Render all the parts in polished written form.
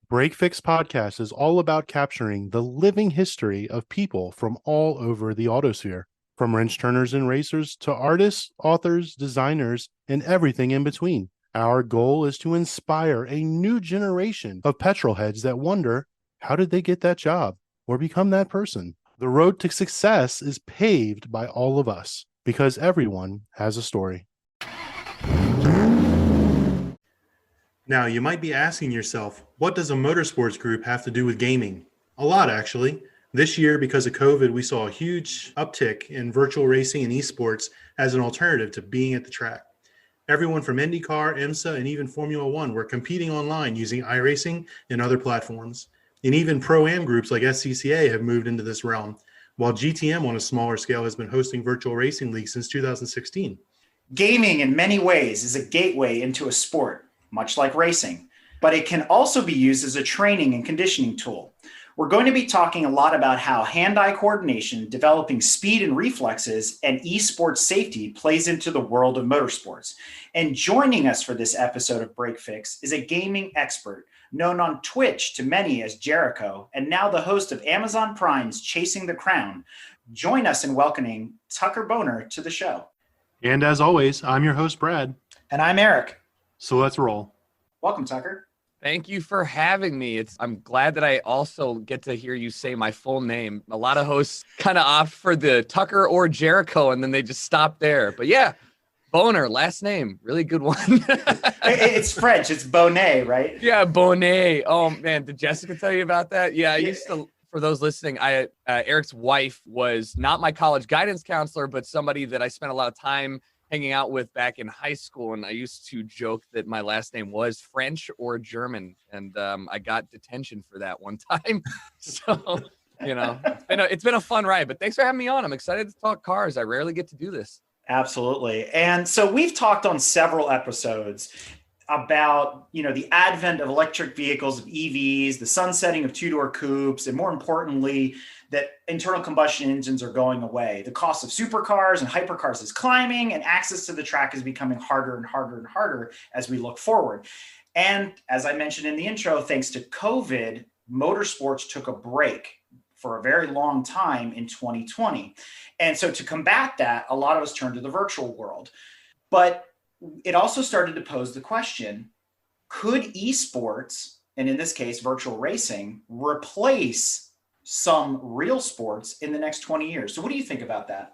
Break Fix Podcast is all about capturing the living history of people from all over the autosphere, from wrench turners and racers to artists, authors, designers, and everything in between. Our goal is to inspire a new generation of petrol heads that wonder, how did they get that job or become that person? The road to success is paved by all of us because everyone has a story. Now, you might be asking yourself, what does a motorsports group have to do with gaming? A lot, actually. This year, because of COVID, we saw a huge uptick in virtual racing and esports as an alternative to being at the track. Everyone from IndyCar, IMSA, and even Formula One were competing online using iRacing and other platforms. And even Pro-Am groups like SCCA have moved into this realm, while GTM on a smaller scale has been hosting virtual racing leagues since 2016. Gaming in many ways is a gateway into a sport, much like racing, but it can also be used as a training and conditioning tool. We're going to be talking a lot about how hand-eye coordination, developing speed and reflexes, and esports safety plays into the world of motorsports. And joining us for this episode of Break Fix is a gaming expert, known on Twitch to many as Jericho, and now the host of Amazon Prime's Chasing the Crown. Join us in welcoming Tucker Boner to the show. And as always, I'm your host, Brad. And I'm Eric. So let's roll. Welcome, Tucker. Thank you for having me. I'm glad that I also get to hear you say my full name. A lot of hosts kind of opt for the Tucker or Jericho, and then they just stop there. But yeah, Boner, last name, really good one. It's French. It's Bonnet, right? Yeah, Bonnet. Oh man, did Jessica tell you about that? Yeah, I used to. For those listening, Eric's wife was not my college guidance counselor, but somebody that I spent a lot of time hanging out with back in high school. And I used to joke that my last name was French or German. And I got detention for that one time. So, it's been a fun ride, but thanks for having me on. I'm excited to talk cars. I rarely get to do this. Absolutely. And so we've talked on several episodes about, the advent of electric vehicles, of EVs, the sunsetting of two-door coupes, and more importantly, that internal combustion engines are going away. The cost of supercars and hypercars is climbing, and access to the track is becoming harder and harder and harder as we look forward. And as I mentioned in the intro, thanks to COVID, motorsports took a break for a very long time in 2020. And so to combat that, a lot of us turned to the virtual world. But it also started to pose the question, could esports, and in this case, virtual racing, replace some real sports in the next 20 years? So what do you think about that?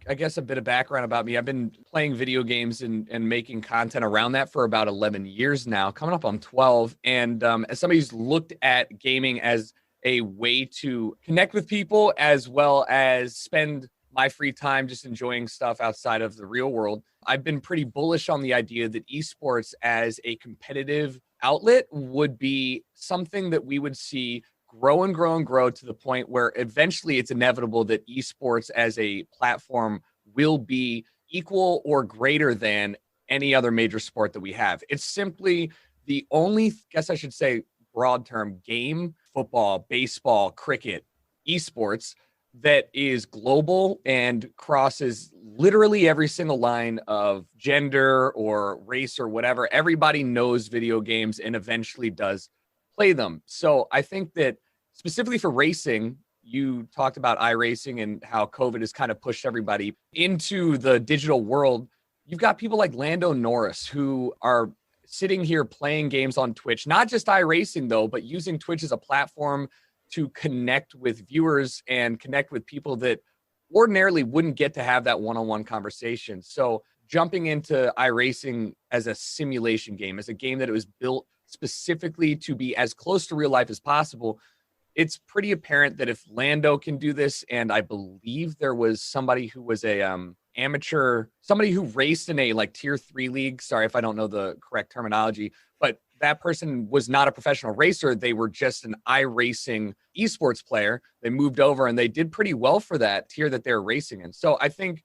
I guess a bit of background about me. I've been playing video games and making content around that for about 11 years now, coming up on 12. And as somebody who's looked at gaming as a way to connect with people as well as spend my free time just enjoying stuff outside of the real world, I've been pretty bullish on the idea that esports as a competitive outlet would be something that we would see grow and grow and grow to the point where eventually it's inevitable that esports as a platform will be equal or greater than any other major sport that we have. It's simply the only, guess I should say, broad term game, football, baseball, cricket, esports, that is global and crosses literally every single line of gender or race or whatever. Everybody knows video games and eventually does play them. So I think that specifically for racing, you talked about iRacing and how COVID has kind of pushed everybody into the digital world. You've got people like Lando Norris who are sitting here playing games on Twitch, not just iRacing though, but using Twitch as a platform to connect with viewers and connect with people that ordinarily wouldn't get to have that one-on-one conversation. So jumping into iRacing as a simulation game, as a game that it was built specifically to be as close to real life as possible, it's pretty apparent that if Lando can do this, and I believe there was somebody who was a amateur, somebody who raced in a like tier 3 league. Sorry if I don't know the correct terminology, but that person was not a professional racer. They were just an iRacing esports player. They moved over and they did pretty well for that tier that they're racing in. So I think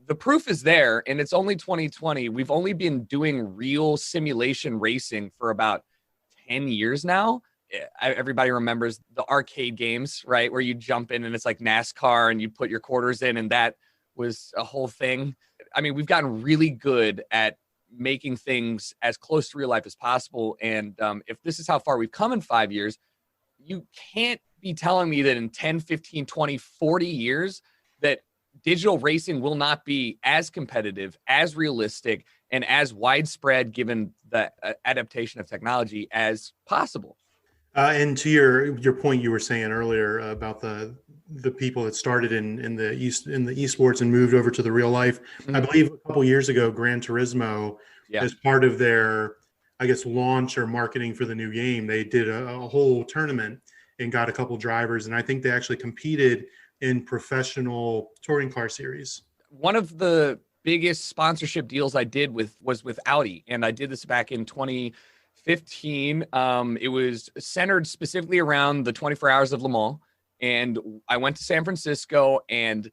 the proof is there, and it's only 2020. We've only been doing real simulation racing for about 10 years now. Everybody remembers the arcade games, right? Where you jump in and it's like NASCAR and you put your quarters in, and that was a whole thing. I mean, we've gotten really good at making things as close to real life as possible. And if this is how far we've come in 5 years, you can't be telling me that in 10, 15, 20, 40 years that digital racing will not be as competitive, as realistic, and as widespread given the adaptation of technology as possible. And to your point you were saying earlier about the people that started in the esports and moved over to the real life. Mm-hmm. I believe a couple years ago, Gran Turismo, as part of their, I guess, launch or marketing for the new game, they did a whole tournament and got a couple drivers, and I think they actually competed in professional touring car series. One of the biggest sponsorship deals I did was with Audi, and I did this back in 2015. It was centered specifically around the 24 Hours of Le Mans, and I went to San Francisco, and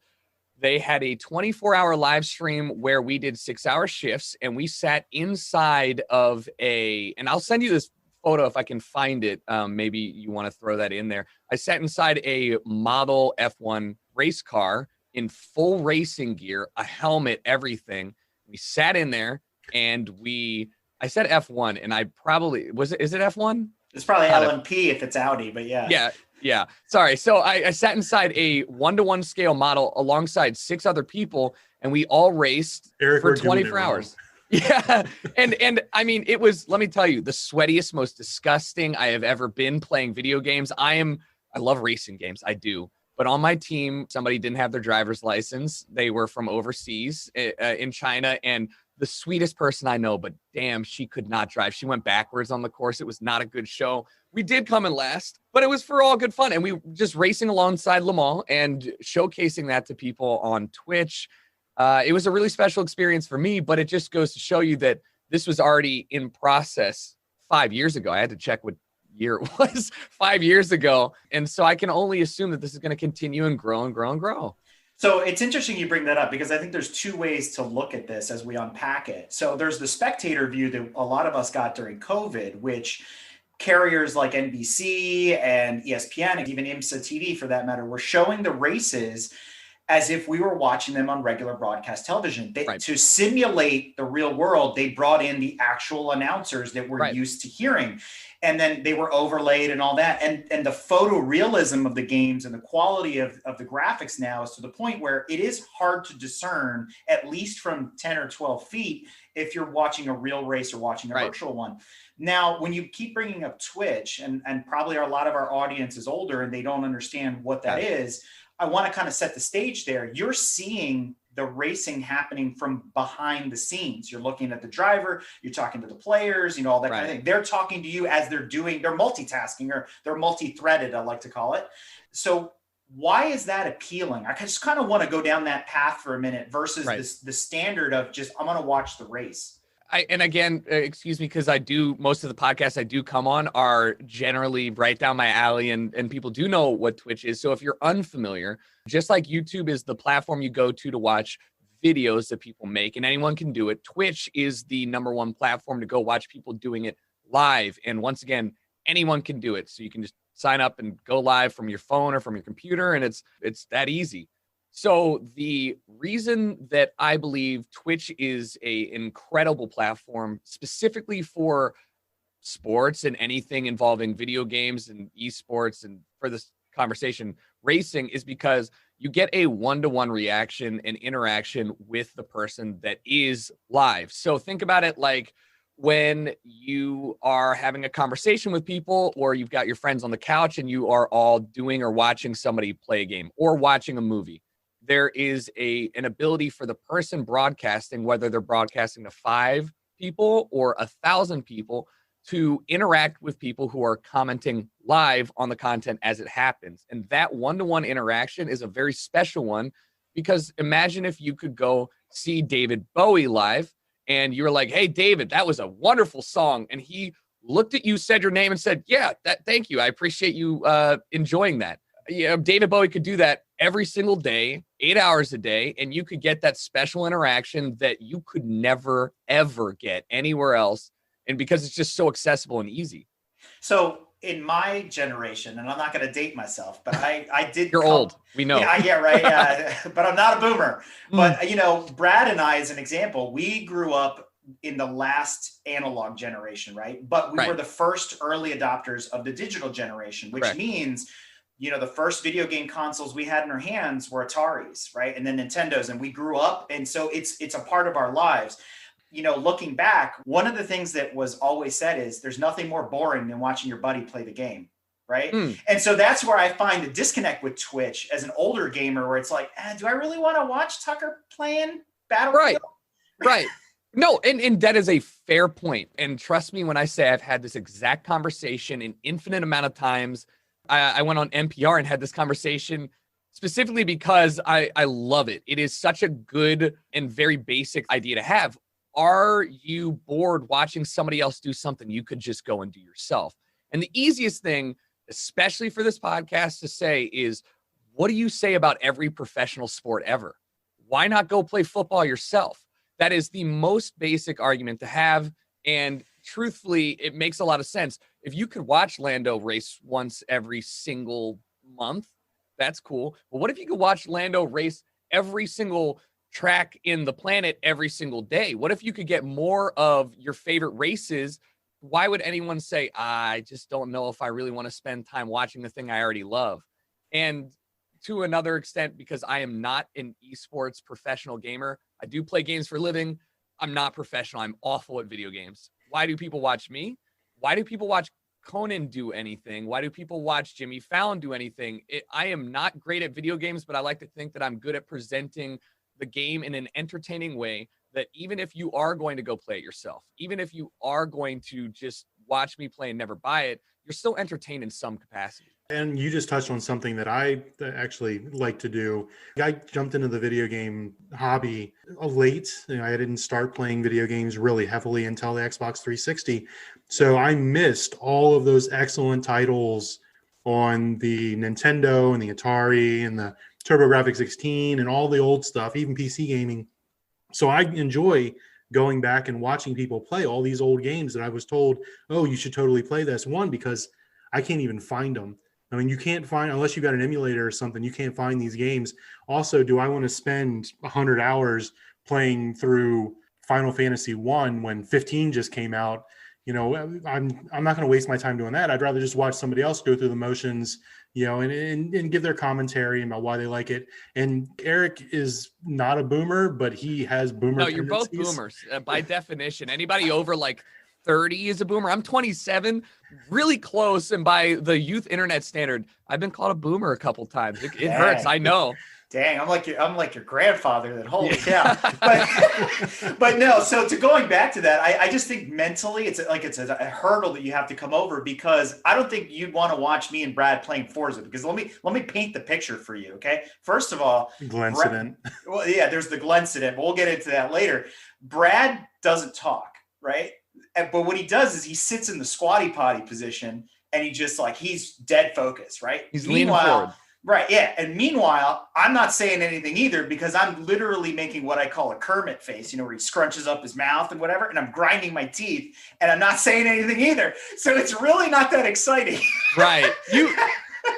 they had a 24-hour live stream where we did 6-hour shifts, and we sat inside of and I'll send you this photo if I can find it. Maybe you want to throw that in there. I sat inside a model F1 race car in full racing gear, a helmet, everything. We sat in there, and I said F1, and is it F1? It's probably LMP if it's Audi, but yeah. Yeah. Sorry. So I sat inside a 1-to-1 scale model alongside 6 other people, and we all raced for 24 hours. Yeah. And I mean, it was, let me tell you, the sweatiest, most disgusting I have ever been playing video games. I love racing games. I do. But on my team, somebody didn't have their driver's license. They were from overseas in China, and the sweetest person I know, but damn, she could not drive. She went backwards on the course. It was not a good show. We did come in last, but it was for all good fun. And we were just racing alongside Le Mans and showcasing that to people on Twitch. It was a really special experience for me, but it just goes to show you that this was already in process 5 years ago. I had to check what year it was 5 years ago. And so I can only assume that this is going to continue and grow and grow and grow. So it's interesting you bring that up, because I think there's two ways to look at this as we unpack it. So there's the spectator view that a lot of us got during COVID, which carriers like NBC and ESPN, and even IMSA TV for that matter, were showing the races as if we were watching them on regular broadcast television. To simulate the real world, they brought in the actual announcers that we're used to hearing. And then they were overlaid and all that. And the photorealism of the games and the quality of the graphics now is to the point where it is hard to discern, at least from 10 or 12 feet, if you're watching a real race or watching a virtual one. Now, when you keep bringing up Twitch, and probably a lot of our audience is older and they don't understand what that is, I want to kind of set the stage there. You're seeing the racing happening from behind the scenes. You're looking at the driver, you're talking to the players, all that kind of thing. They're talking to you as they're multitasking, or they're multi-threaded, I like to call it. So why is that appealing? I just kind of want to go down that path for a minute versus the standard of just, I'm going to watch the race. And again, excuse me, because most of the podcasts I do come on are generally right down my alley, and people do know what Twitch is. So if you're unfamiliar, just like YouTube is the platform you go to watch videos that people make, and anyone can do it, Twitch is the #1 platform to go watch people doing it live. And once again, anyone can do it. So you can just sign up and go live from your phone or from your computer, and it's that easy. So the reason that I believe Twitch is an incredible platform specifically for sports and anything involving video games and esports, and for this conversation, racing, is because you get a 1-to-1 reaction and interaction with the person that is live. So think about it like when you are having a conversation with people, or you've got your friends on the couch and you are all doing or watching somebody play a game or watching a movie. There is an ability for the person broadcasting, whether they're broadcasting to 5 people or 1,000 people, to interact with people who are commenting live on the content as it happens. And that 1-to-1 interaction is a very special one, because imagine if you could go see David Bowie live and you were like, "Hey, David, that was a wonderful song." And he looked at you, said your name, and said, "Yeah, thank you. I appreciate you enjoying that." David Bowie could do that every single day, 8 hours a day, and you could get that special interaction that you could never, ever get anywhere else. And because it's just so accessible and easy. So in my generation, and I'm not going to date myself, but I did. You're old. We know. Yeah, right. But I'm not a boomer. But, Brad and I, as an example, we grew up in the last analog generation, right? But we were the first early adopters of the digital generation, which means, you know, the first video game consoles we had in our hands were Ataris, right? And then Nintendos, and we grew up. And so it's a part of our lives. You know, looking back, one of the things that was always said is there's nothing more boring than watching your buddy play the game. Right. And so that's where I find the disconnect with Twitch as an older gamer, where it's like, do I really want to watch Tucker playing Battlefield? Right. No, and that is a fair point. And trust me when I say I've had this exact conversation an infinite amount of times. I went on NPR and had this conversation specifically because I love it. It is such a good and very basic idea to have. Are you bored watching somebody else do something you could just go and do yourself? And the easiest thing, especially for this podcast, to say is, what do you say about every professional sport ever? Why not go play football yourself? That is the most basic argument to have. And truthfully, it makes a lot of sense. If you could watch Lando race once every single month, that's cool. But what if you could watch Lando race every single track in the planet every single day? What if you could get more of your favorite races? Why would anyone say, I just don't know if I really want to spend time watching the thing I already love? And to another extent, because I am not an esports professional gamer, I do play games for a living. I'm not professional. I'm awful at video games. Why do people watch me? Why do people watch Conan do anything? Why do people watch Jimmy Fallon do anything? I am not great at video games, but I like to think that I'm good at presenting the game in an entertaining way, that even if you are going to go play it yourself, even if you are going to just watch me play and never buy it, you're still entertained in some capacity. And you just touched on something that I actually like to do. I jumped into the video game hobby late. You know, I didn't start playing video games really heavily until the Xbox 360. So I missed all of those excellent titles on the Nintendo and the Atari and the TurboGrafx-16 and all the old stuff, even PC gaming. So I enjoy going back and watching people play all these old games that I was told, oh, you should totally play this. One, because I can't even find them. I mean, you can't find, unless you got an emulator or something, you can't find these games. Also, do I want to spend 100 hours playing through Final Fantasy 1 when 15 just came out? You know, I'm not going to waste my time doing that. I'd rather just watch somebody else go through the motions, you know, and give their commentary about why they like it. And Eric is not a boomer, but he has boomer No, you're both boomers by definition. Anybody over like 30 is a boomer. I'm 27, really close. And by the youth internet standard, I've been called a boomer a couple times. It hurts. I know. Dang, I'm like your grandfather. That holy cow! But no. So to going back to that, I just think mentally it's a hurdle that you have to come over, because I don't think you'd want to watch me and Brad playing Forza. Because let me paint the picture for you. Okay, first of all, Glencident. Well, yeah, there's the Glencident, but we'll get into that later. Brad doesn't talk, right? But what he does is he sits in the squatty potty position and he's dead focused, right? He's leaning forward. Right, yeah. And meanwhile, I'm not saying anything either, because I'm literally making what I call a Kermit face, you know, where he scrunches up his mouth and whatever, and I'm grinding my teeth, and I'm not saying anything either. So it's really not that exciting. Right.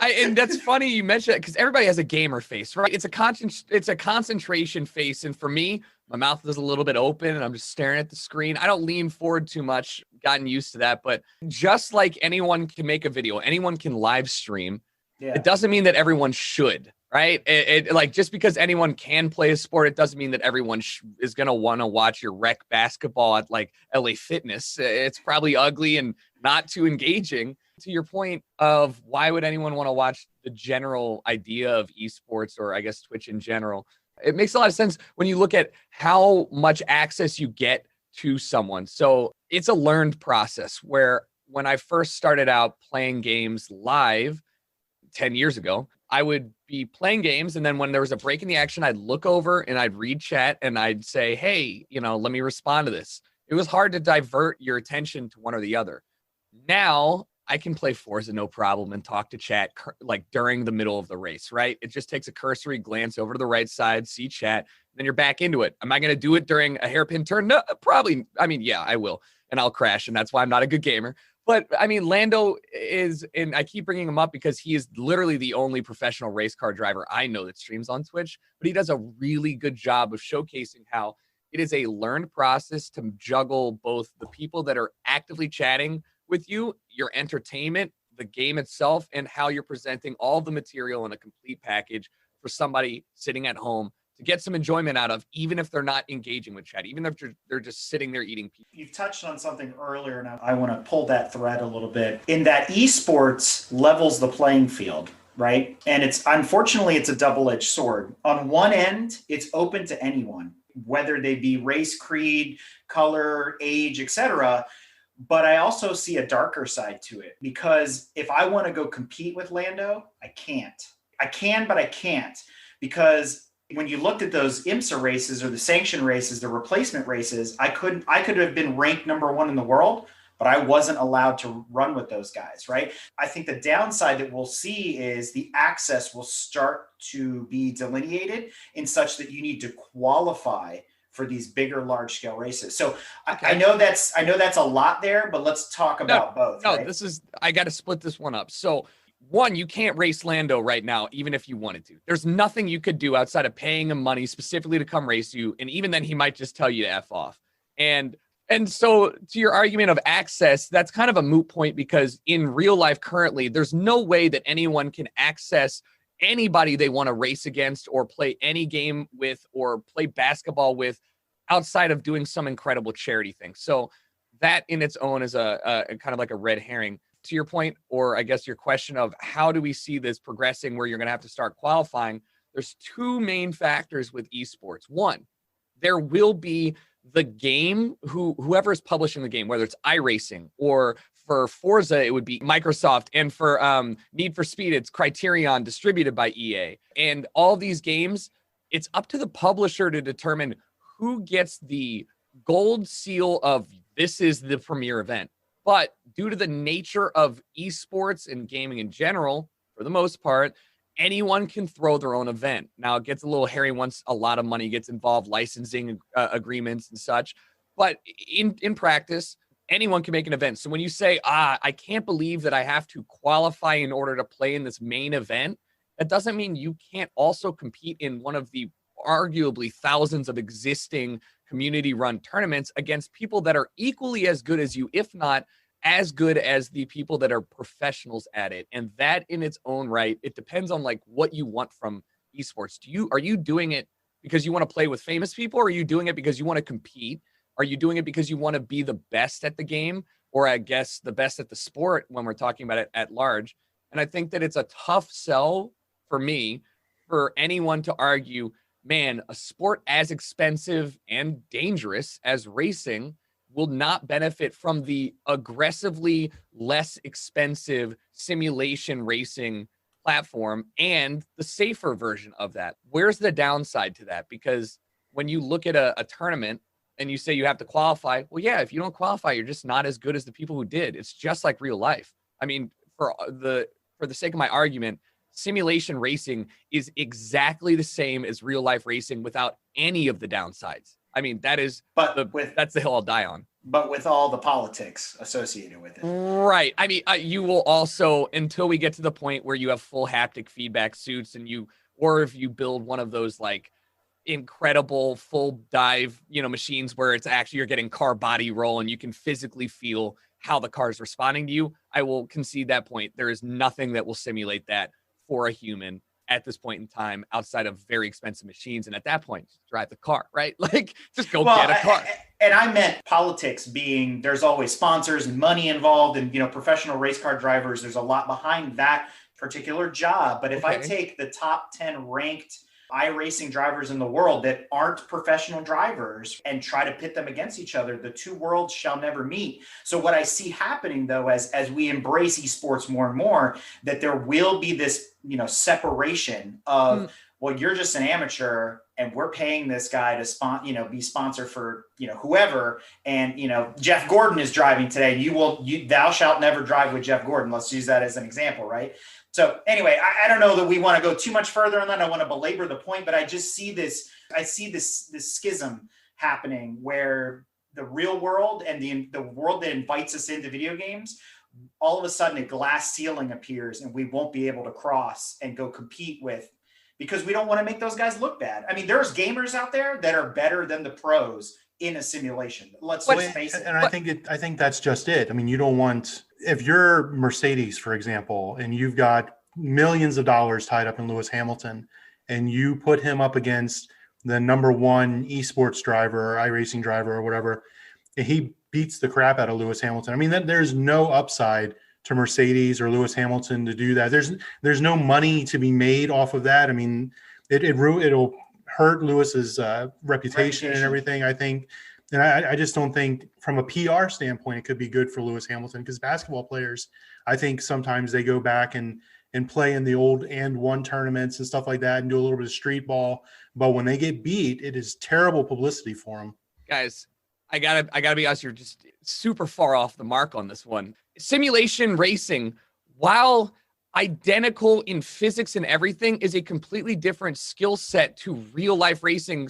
And that's funny you mentioned it, because everybody has a gamer face, right? It's a concentration face. And for me, my mouth is a little bit open and I'm just staring at the screen. I don't lean forward too much, gotten used to that. But just like anyone can make a video, anyone can live stream. Yeah. It doesn't mean that everyone should, right? It like, just because anyone can play a sport, it doesn't mean that everyone is going to want to watch your rec basketball at like LA Fitness. It's probably ugly and not too engaging. To your point of why would anyone want to watch the general idea of esports, or I guess Twitch in general, it makes a lot of sense when you look at how much access you get to someone. So it's a learned process, where when I first started out playing games live 10 years ago, I would be playing games, and then when there was a break in the action, I'd look over and I'd read chat and I'd say, hey, you know, let me respond to this. It was hard to divert your attention to one or the other. Now I can play Forza no problem and talk to chat like during the middle of the race, right? It just takes a cursory glance over to the right side, see chat, then you're back into it. Am I going to do it during a hairpin turn? No, probably. I mean, yeah, I will, and I'll crash, and that's why I'm not a good gamer. But I mean, Lando is, and I keep bringing him up because he is literally the only professional race car driver I know that streams on Twitch, but he does a really good job of showcasing how It is a learned process to juggle both the people that are actively chatting with you, your entertainment, the game itself, and how you're presenting all the material in a complete package for somebody sitting at home to get some enjoyment out of, even if they're not engaging with chat, even if they're just sitting there eating pizza. You've touched on something earlier, and I want to pull that thread a little bit. In that esports levels the playing field, right? And it's unfortunately it's a double-edged sword. On one end, it's open to anyone, whether they be race, creed, color, age, etc. But I also see a darker side to it, because if I want to go compete with Lando, I can't. I can, but I can't, because when you looked at those IMSA races or the sanction races, the replacement races, I could have been ranked number 1 in the world, but I wasn't allowed to run with those guys, right? I think the downside that we'll see is the access will start to be delineated in such that you need to qualify for these bigger, large scale races. So okay. I know that's a lot there, but let's talk about both. No, right? I got to split this one up. So one, you can't race Lando right now, even if you wanted to. There's nothing you could do outside of paying him money specifically to come race you. And even then he might just tell you to F off. And so to your argument of access, that's kind of a moot point, because in real life currently, there's no way that anyone can access anybody they want to race against or play any game with or play basketball with outside of doing some incredible charity thing. So that in its own is a kind of like a red herring. To your point, or I guess your question of how do we see this progressing where you're going to have to start qualifying, there's two main factors with esports. One, there will be the game, whoever is publishing the game, whether it's iRacing or for Forza, it would be Microsoft, and for Need for Speed, it's Criterion, distributed by EA. And all these games, it's up to the publisher to determine who gets the gold seal of this is the premier event. But due to the nature of esports and gaming in general, for the most part, anyone can throw their own event. Now, it gets a little hairy once a lot of money gets involved, licensing agreements and such. But in practice, anyone can make an event. So when you say, I can't believe that I have to qualify in order to play in this main event, that doesn't mean you can't also compete in one of the arguably thousands of existing community-run tournaments against people that are equally as good as you, if not as good as the people that are professionals at it. And that in its own right, it depends on like what you want from esports. Are you doing it because you want to play with famous people? Or are you doing it because you want to compete? Are you doing it because you want to be the best at the game? Or I guess the best at the sport when we're talking about it at large. And I think that it's a tough sell for me, for anyone to argue, man, a sport as expensive and dangerous as racing will not benefit from the aggressively less expensive simulation racing platform and the safer version of that. Where's the downside to that? Because when you look at a tournament and you say you have to qualify, well, yeah, if you don't qualify, you're just not as good as the people who did. It's just like real life. I mean, for the sake of my argument, simulation racing is exactly the same as real life racing without any of the downsides. I mean, that's the hill I'll die on. But with all the politics associated with it. Right. I mean, you will also, until we get to the point where you have full haptic feedback suits or if you build one of those like incredible full dive, machines where it's actually you're getting car body roll and you can physically feel how the car is responding to you, I will concede that point. There is nothing that will simulate that for a human at this point in time outside of very expensive machines. And at that point, just drive the car, right? Like just go get a car. And I meant politics being, there's always sponsors and money involved and, professional race car drivers. There's a lot behind that particular job. But if I take the top 10 ranked iRacing drivers in the world that aren't professional drivers and try to pit them against each other, the two worlds shall never meet. So what I see happening though, as we embrace esports more and more, that there will be this, separation of, well, you're just an amateur and we're paying this guy to be sponsored for, whoever. And, Jeff Gordon is driving today. Thou shalt never drive with Jeff Gordon. Let's use that as an example. Right. So anyway, I don't know that we want to go too much further on that. I want to belabor the point, but I just see this schism happening where the real world and the world that invites us into video games, all of a sudden a glass ceiling appears and we won't be able to cross and go compete with because we don't want to make those guys look bad. I mean, there's gamers out there that are better than the pros in a simulation. Let's face it. And I think that's just it. I mean, you don't want, if you're Mercedes, for example, and you've got millions of dollars tied up in Lewis Hamilton, and you put him up against the number one esports driver or iRacing driver or whatever, and he beats the crap out of Lewis Hamilton. I mean, there's no upside to Mercedes or Lewis Hamilton to do that. There's no money to be made off of that. I mean, it'll hurt Lewis's reputation and everything, I think. And I just don't think from a PR standpoint, it could be good for Lewis Hamilton, because basketball players, I think sometimes they go back and play in the old and one tournaments and stuff like that and do a little bit of street ball. But when they get beat, it is terrible publicity for them. Guys, I gotta be honest, you're just super far off the mark on this one. Simulation racing, while identical in physics and everything, is a completely different skill set to real life racing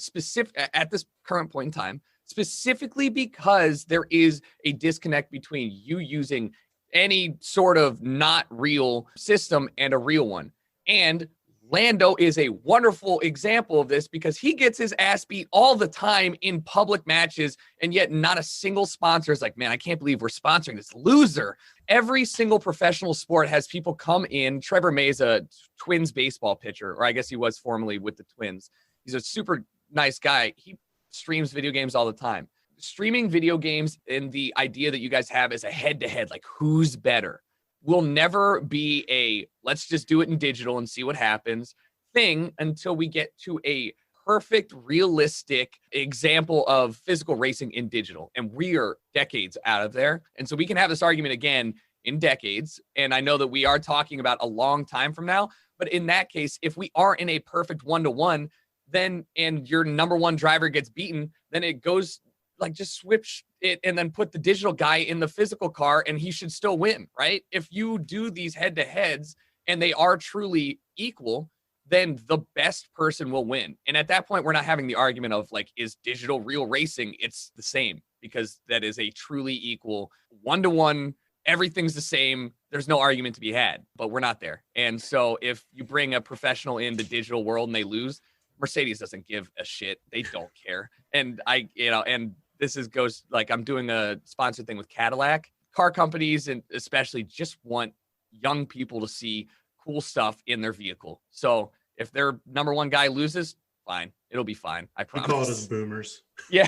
at this current point in time, specifically because there is a disconnect between you using any sort of not real system and a real one. And Lando is a wonderful example of this, because he gets his ass beat all the time in public matches, and yet not a single sponsor is like, man, I can't believe we're sponsoring this loser. Every single professional sport has people come in. Trevor May is a Twins baseball pitcher, or I guess he was formerly with the Twins. He's a super nice guy. He streams video games all the time. Streaming video games and the idea that you guys have is a head-to-head, like who's better, will never be a let's just do it in digital and see what happens thing until we get to a perfect, realistic example of physical racing in digital. And we are decades out of there. And so we can have this argument again in decades. And I know that we are talking about a long time from now. But in that case, if we are in a perfect one-to-one, then and your number one driver gets beaten, then it goes like just switch it and then put the digital guy in the physical car and he should still win, right? If you do these head-to-heads and they are truly equal, then the best person will win. And at that point, we're not having the argument of like, is digital real racing? It's the same, because that is a truly equal one-to-one. Everything's the same. There's no argument to be had, but we're not there. And so if you bring a professional in the digital world and they lose, Mercedes doesn't give a shit. They don't care. And and this goes like, I'm doing a sponsored thing with Cadillac. Car companies, and especially, just want young people to see cool stuff in their vehicle. So if their number one guy loses, fine. It'll be fine. I promise. We call it as boomers. Yeah.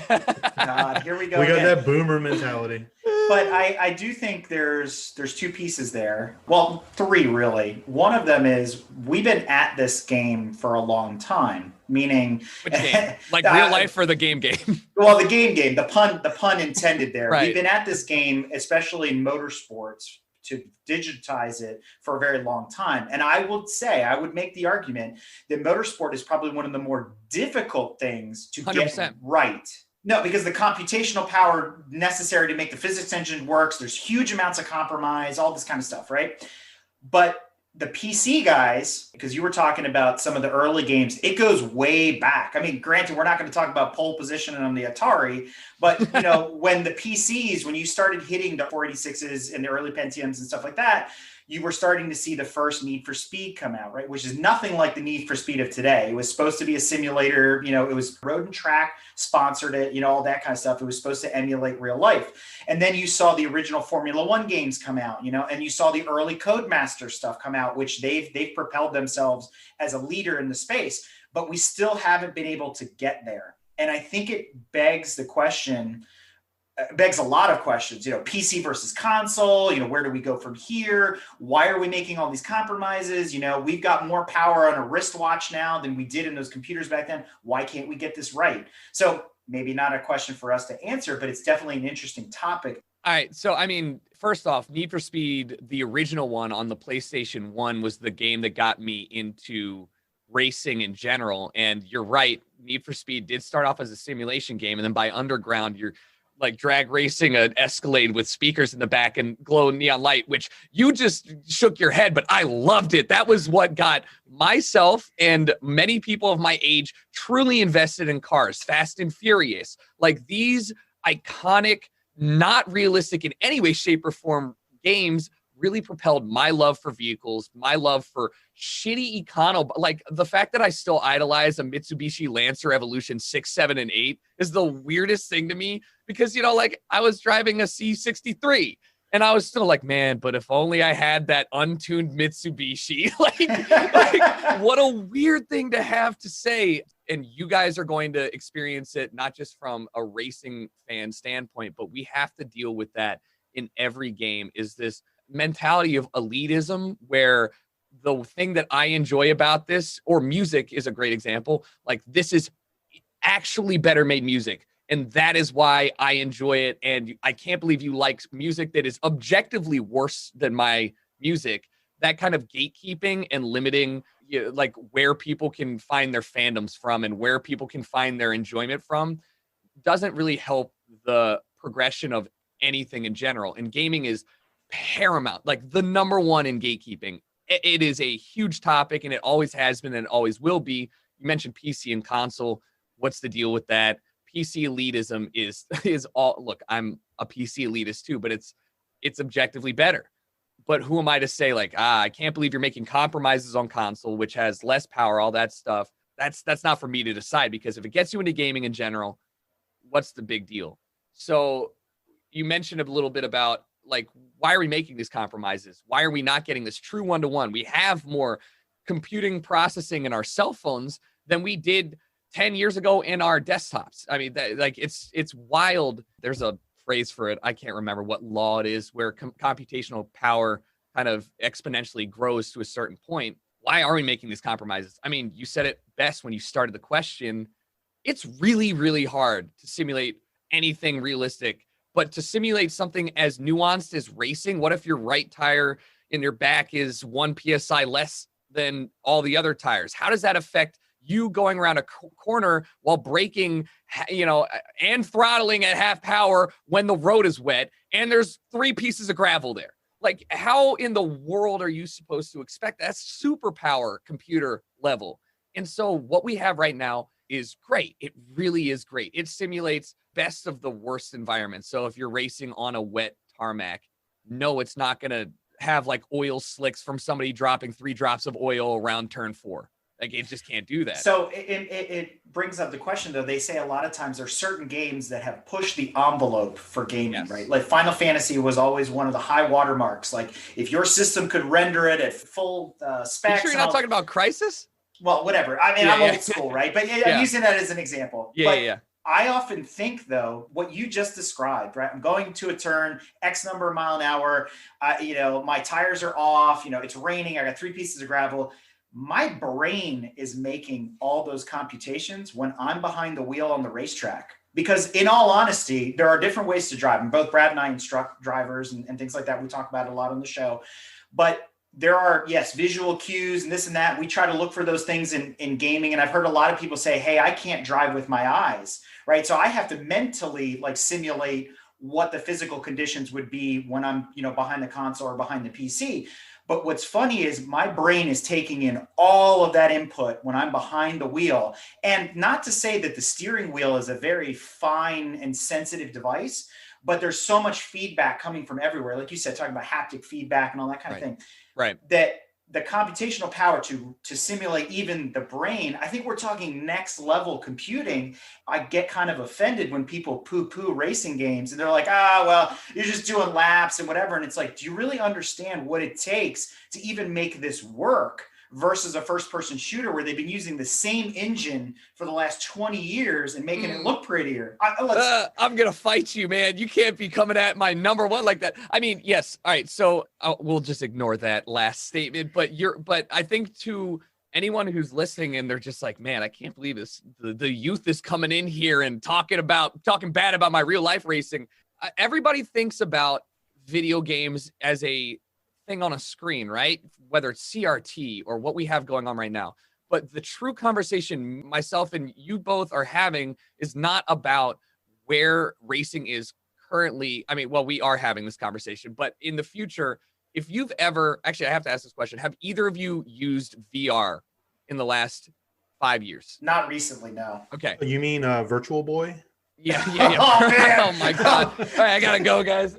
God, here we go. We got again. that boomer mentality. But I do think there's two pieces there. Well, three really. One of them is we've been at this game for a long time, meaning which game? Like real life or the game? Well, the game. The pun intended there. Right. We've been at this game, especially in motorsports, to digitize it for a very long time. And I would make the argument that motorsport is probably one of the more difficult things to 100%. get right. No, because the computational power necessary to make the physics engine works, there's huge amounts of compromise, all this kind of stuff, right? But the PC guys, because you were talking about some of the early games, it goes way back. I mean, granted, we're not going to talk about pole position on the Atari, but when the PCs, when you started hitting the 486s and the early Pentiums and stuff like that, you were starting to see the first Need for Speed come out, right? Which is nothing like the Need for Speed of today. It was supposed to be a simulator, it was Road and Track sponsored it, all that kind of stuff. It was supposed to emulate real life. And then you saw the original Formula One games come out, and you saw the early Codemaster stuff come out, which they've propelled themselves as a leader in the space, but we still haven't been able to get there. And I think it begs a lot of questions, PC versus console, where do we go from here? Why are we making all these compromises? We've got more power on a wristwatch now than we did in those computers back then. Why can't we get this right? So maybe not a question for us to answer, but it's definitely an interesting topic. All right. So, I mean, first off, Need for Speed, the original one on the PlayStation 1 was the game that got me into racing in general. And you're right. Need for Speed did start off as a simulation game. And then by Underground, you're like drag racing an Escalade with speakers in the back and glow neon light, which you just shook your head, but I loved it. That was what got myself and many people of my age truly invested in cars. Fast and Furious, like these iconic, not realistic in any way, shape, or form games really propelled my love for vehicles, my love for shitty econo. Like the fact that I still idolize a Mitsubishi Lancer Evolution 6, 7, and 8 is the weirdest thing to me because, you know, like I was driving a C63 and I was still like, man, but if only I had that untuned Mitsubishi. like what a weird thing to have to say. And you guys are going to experience it, not just from a racing fan standpoint, but we have to deal with that in every game, is this mentality of elitism where the thing that I enjoy about this, or music is a great example, like this is actually better made music. And that is why I enjoy it. And I can't believe you like music that is objectively worse than my music. That kind of gatekeeping and limiting, you know, like where people can find their fandoms from and where people can find their enjoyment from doesn't really help the progression of anything in general. And gaming is paramount, like the number one in gatekeeping. It is a huge topic and it always has been and it always will be. You mentioned PC and console. What's the deal with that? PC elitism is all, look, I'm a PC elitist too, but it's objectively better. But who am I to say like, I can't believe you're making compromises on console, which has less power, all that stuff. That's not for me to decide, because if it gets you into gaming in general, what's the big deal? So you mentioned a little bit about like, why are we making these compromises? Why are we not getting this true one-to-one? We have more computing processing in our cell phones than we did 10 years ago in our desktops. I mean, like it's wild. There's a phrase for it. I can't remember what law it is, where computational power kind of exponentially grows to a certain point. Why are we making these compromises? I mean, you said it best when you started the question. It's really, really hard to simulate anything realistic, but to simulate something as nuanced as racing, what if your right tire in your back is 1 PSI less than all the other tires? How does that affect you going around a corner while braking, you know, and throttling at half power when the road is wet and there's 3 pieces of gravel there? Like, how in the world are you supposed to expect that? That's superpower computer level. And so what we have right now is great. It really is great. It simulates best of the worst environments. So if you're racing on a wet tarmac, no, it's not going to have like oil slicks from somebody dropping 3 drops of oil around turn 4. Like, it just can't do that. So it brings up the question, though. They say a lot of times there's certain games that have pushed the envelope for gaming, yes, right? Like Final Fantasy was always one of the high watermarks. Like if your system could render it at full specs. You sure you're not talking about Crysis? Well, whatever. I mean, I'm old school, right? But I'm using that as an example. Yeah. I often think, though, what you just described, right? I'm going to a turn, X number of mile an hour. You know, my tires are off. You know, it's raining. I got 3 pieces of gravel. My brain is making all those computations when I'm behind the wheel on the racetrack. Because in all honesty, there are different ways to drive. And both Brad and I instruct drivers and things like that. We talk about it a lot on the show. But there are, yes, visual cues and this and that. We try to look for those things in gaming. And I've heard a lot of people say, hey, I can't drive with my eyes, right? So I have to mentally like simulate what the physical conditions would be when I'm, you know, behind the console or behind the PC. But what's funny is my brain is taking in all of that input when I'm behind the wheel. And not to say that the steering wheel is a very fine and sensitive device, but there's so much feedback coming from everywhere. Like you said, talking about haptic feedback and all that kind of thing. Right. That the computational power to simulate even the brain, I think we're talking next level computing. I get kind of offended when people poo-poo racing games and they're like, well, you're just doing laps and whatever. And it's like, do you really understand what it takes to even make this work versus a first-person shooter where they've been using the same engine for the last 20 years and making it look prettier? I'm going to fight you, man. You can't be coming at my number one like that. I mean, yes. All right. So we'll just ignore that last statement, but I think to anyone who's listening and they're just like, man, I can't believe this. The youth is coming in here and talking bad about my real life racing. Everybody thinks about video games as a thing on a screen, right? Whether it's CRT or what we have going on right now. But the true conversation myself and you both are having is not about where racing is currently. I mean, well, we are having this conversation, but in the future, if you've ever, actually, I have to ask this question. Have either of you used VR in the last 5 years? Not recently, no. Okay. You mean Virtual Boy? Yeah. Oh, man. Oh my God. All right, I gotta go, guys.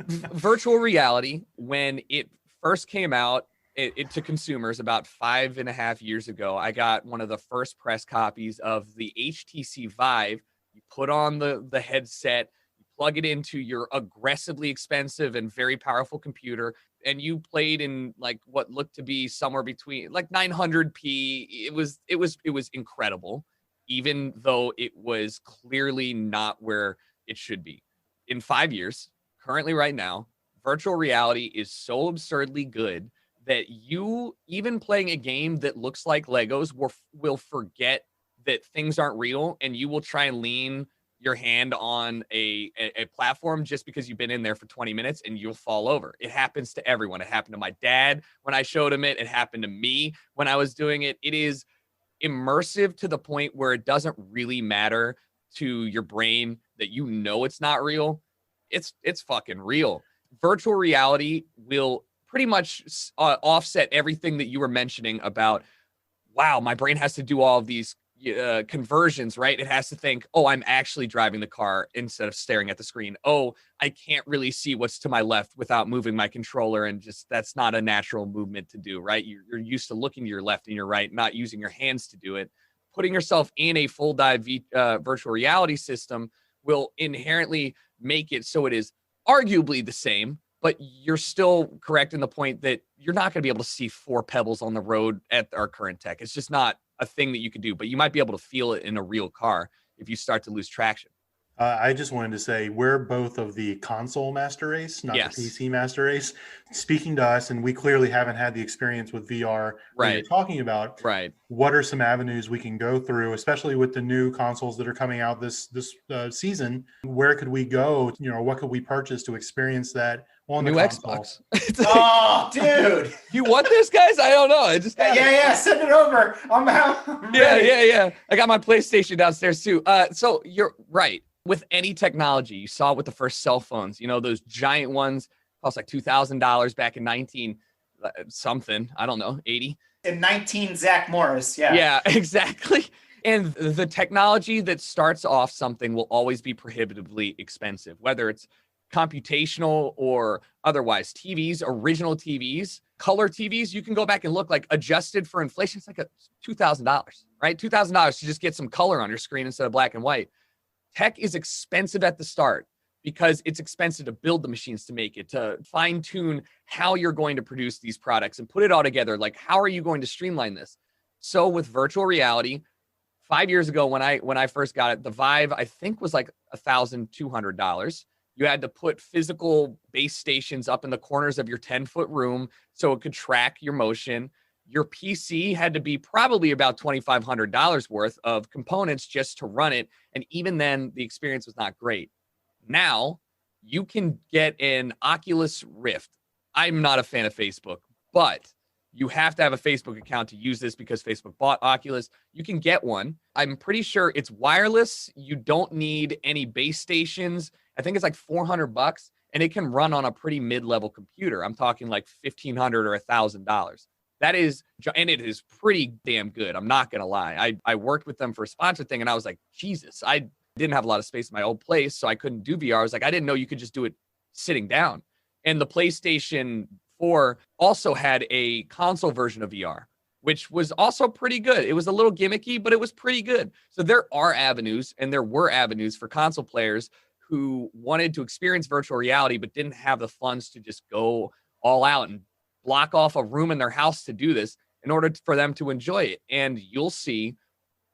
Virtual reality, when it first came out, it to consumers about 5.5 years ago. I got one of the first press copies of the HTC Vive. You put on the headset, you plug it into your aggressively expensive and very powerful computer, and you played in like what looked to be somewhere between like 900p. It was incredible, even though it was clearly not where it should be. In 5 years, currently right now, virtual reality is so absurdly good that you, even playing a game that looks like Legos, will forget that things aren't real, and you will try and lean your hand on a platform just because you've been in there for 20 minutes and you'll fall over. It happens to everyone. It happened to my dad when I showed him it. It happened to me when I was doing it. It is immersive to the point where it doesn't really matter to your brain that you know it's not real. It's fucking real. Virtual reality will pretty much offset everything that you were mentioning about, wow, my brain has to do all of these conversions, right? It has to think, oh, I'm actually driving the car instead of staring at the screen. Oh, I can't really see what's to my left without moving my controller, and just that's not a natural movement to do, right? You're used to looking to your left and your right, not using your hands to do it. Putting yourself in a full dive virtual reality system will inherently make it so it is arguably the same, but you're still correct in the point that you're not going to be able to see 4 pebbles on the road at our current tech. It's just not a thing that you can do, but you might be able to feel it in a real car if you start to lose traction. I just wanted to say we're both of the console master race, not Yes. the PC master race. Speaking to us, and we clearly haven't had the experience with VR that you're talking about. Right. What are some avenues we can go through, especially with the new consoles that are coming out this season? Where could we go? What could we purchase to experience that on New the console? Xbox. It's like, Oh, dude. you want this, guys? I don't know. I just Yeah. Send it over. I'm ready. Yeah. I got my PlayStation downstairs too. So you're right. With any technology, you saw it with the first cell phones, those giant ones cost like $2,000 back in 19 something. I don't know, 80. In 19, Zach Morris. Yeah. Yeah, exactly. And the technology that starts off something will always be prohibitively expensive, whether it's computational or otherwise. TVs, original TVs, color TVs, you can go back and look, like adjusted for inflation, it's like $2,000, right? $2,000 to just get some color on your screen instead of black and white. Tech is expensive at the start because it's expensive to build the machines, to make it, to fine tune how you're going to produce these products and put it all together. Like, how are you going to streamline this? So with virtual reality, 5 years ago when I first got it, the Vive, I think, was like $1,200. You had to put physical base stations up in the corners of your 10-foot room so it could track your motion. Your PC had to be probably about $2,500 worth of components just to run it. And even then, the experience was not great. Now, you can get an Oculus Rift. I'm not a fan of Facebook, but you have to have a Facebook account to use this because Facebook bought Oculus. You can get one. I'm pretty sure it's wireless. You don't need any base stations. I think it's like $400, and it can run on a pretty mid-level computer. I'm talking like $1,500 or $1,000. That is, and it is pretty damn good. I'm not going to lie. I worked with them for a sponsor thing, and I was like, Jesus, I didn't have a lot of space in my old place, so I couldn't do VR. I was like, I didn't know you could just do it sitting down. And the PlayStation 4 also had a console version of VR, which was also pretty good. It was a little gimmicky, but it was pretty good. So there are avenues, and there were avenues for console players who wanted to experience virtual reality but didn't have the funds to just go all out and block off a room in their house to do this in order for them to enjoy it. And you'll see,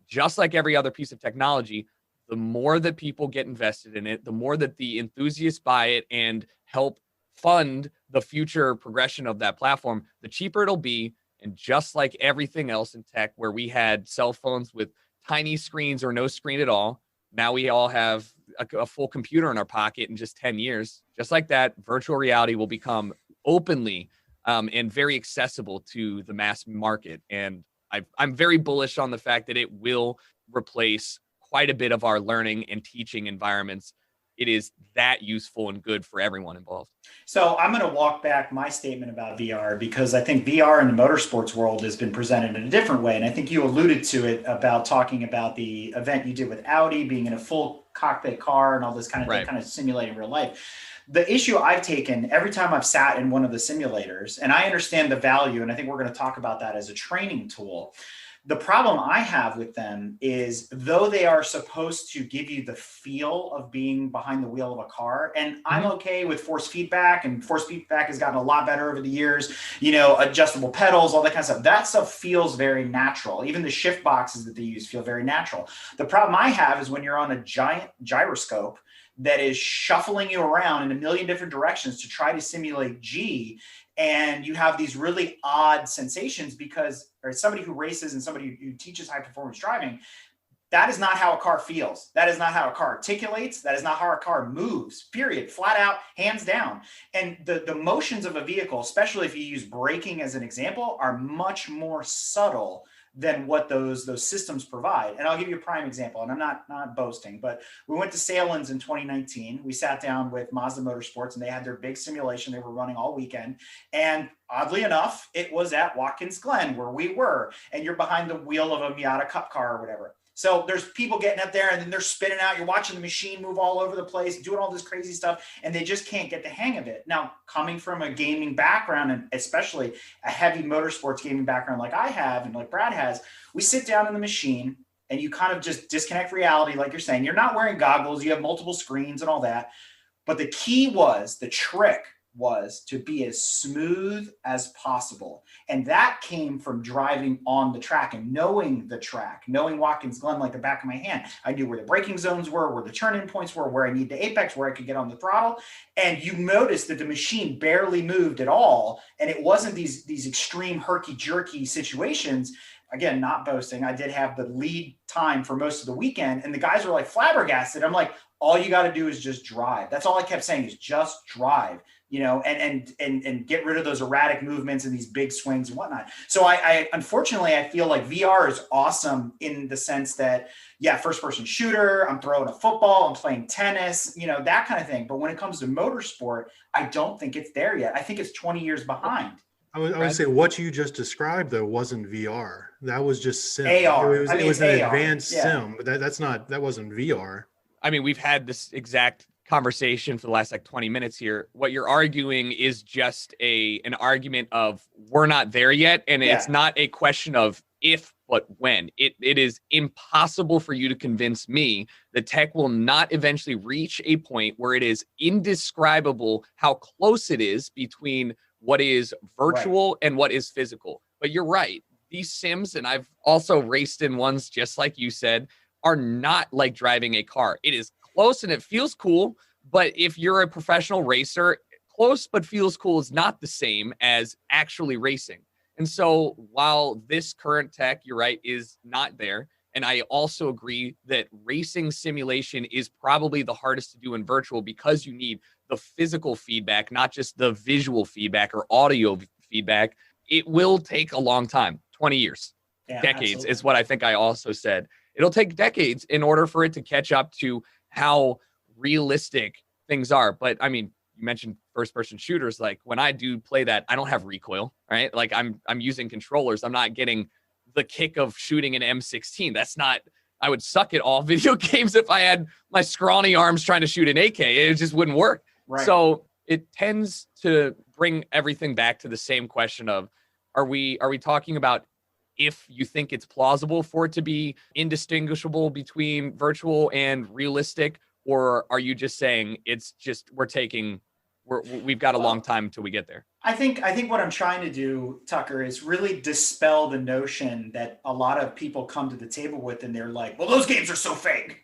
just like every other piece of technology, the more that people get invested in it, the more that the enthusiasts buy it and help fund the future progression of that platform, the cheaper it'll be. And just like everything else in tech, where we had cell phones with tiny screens or no screen at all, now we all have a full computer in our pocket in just 10 years. Just like that, virtual reality will become openly and very accessible to the mass market. And I'm very bullish on the fact that it will replace quite a bit of our learning and teaching environments. it is that useful and good for everyone involved. So I'm going to walk back my statement about VR because I think VR in the motorsports world has been presented in a different way. And I think you alluded to it about talking about the event you did with Audi being in a full cockpit car and all this kind of thing, kind of simulating real life. The issue I've taken every time I've sat in one of the simulators, and I understand the value, and I think we're going to talk about that as a training tool. The problem I have with them is, though they are supposed to give you the feel of being behind the wheel of a car, and I'm okay with force feedback, and force feedback has gotten a lot better over the years, you know, adjustable pedals, all that kind of stuff. That stuff feels very natural. Even the shift boxes that they use feel very natural. The problem I have is when you're on a giant gyroscope that is shuffling you around in a million different directions to try to simulate G, and you have these really odd sensations because, or somebody who races and somebody who teaches high performance driving, that is not how a car feels. That is not how a car articulates. That is not how a car moves, period, flat out, hands down. And the motions of a vehicle, especially if you use braking as an example, are much more subtle than what those systems provide. And I'll give you a prime example, and I'm not boasting, but we went to Salins in 2019. We sat down with Mazda Motorsports, and they had their big simulation they were running all weekend. And oddly enough, it was at Watkins Glen where we were, and you're behind the wheel of a Miata Cup car or whatever. So there's people getting up there and then they're spinning out. You're watching the machine move all over the place, doing all this crazy stuff, and they just can't get the hang of it. Now, coming from a gaming background, and especially a heavy motorsports gaming background like I have and like Brad has, we sit down in the machine and you kind of just disconnect reality, like you're saying. You're not wearing goggles. You have multiple screens and all that. But the key was, the trick was to be as smooth as possible. And that came from driving on the track and knowing the track, knowing Watkins Glen like the back of my hand. I knew where the braking zones were, where the turn-in points were, where I need the apex, where I could get on the throttle. And you noticed that the machine barely moved at all. And it wasn't these extreme herky-jerky situations. Again, not boasting. I did have the lead time for most of the weekend, and the guys were like flabbergasted. I'm like, all you got to do is just drive. That's all I kept saying, is just drive, you know, and get rid of those erratic movements and these big swings and whatnot. So I unfortunately, I feel like VR is awesome in the sense that, yeah, first person shooter, I'm throwing a football, I'm playing tennis, you know, that kind of thing. But when it comes to motorsport, I don't think it's there yet. I think it's 20 years behind. I would say what you just described though wasn't VR. That was just sim. AR. It was an AR. advanced sim, but that wasn't VR. I mean, we've had this exact conversation for the last like 20 minutes here. What you're arguing is just an argument of we're not there yet. And it's not a question of if, but when. It is impossible for you to convince me that tech will not eventually reach a point where it is indescribable how close it is between what is virtual and what is physical. But you're right. These sims, and I've also raced in ones just like you said, are not like driving a car. It is close and it feels cool. But if you're a professional racer, close but feels cool is not the same as actually racing. And so while this current tech, you're right, is not there, and I also agree that racing simulation is probably the hardest to do in virtual because you need the physical feedback, not just the visual feedback or audio feedback. It will take a long time, 20 years, decades absolutely. Is what I think I also said. It'll take decades in order for it to catch up to how realistic things are. But I mean, you mentioned first person shooters. Like when I do play that, I don't have recoil, right? Like I'm using controllers. I'm not getting the kick of shooting an M16. That's not, I would suck at all video games if I had my scrawny arms trying to shoot an AK. It just wouldn't work. Right. So it tends to bring everything back to the same question of, are we talking about if you think it's plausible for it to be indistinguishable between virtual and realistic, or are you just saying it's just we've got a long time until we get there? I think what I'm trying to do, Tucker, is really dispel the notion that a lot of people come to the table with, and they're like, well, those games are so fake.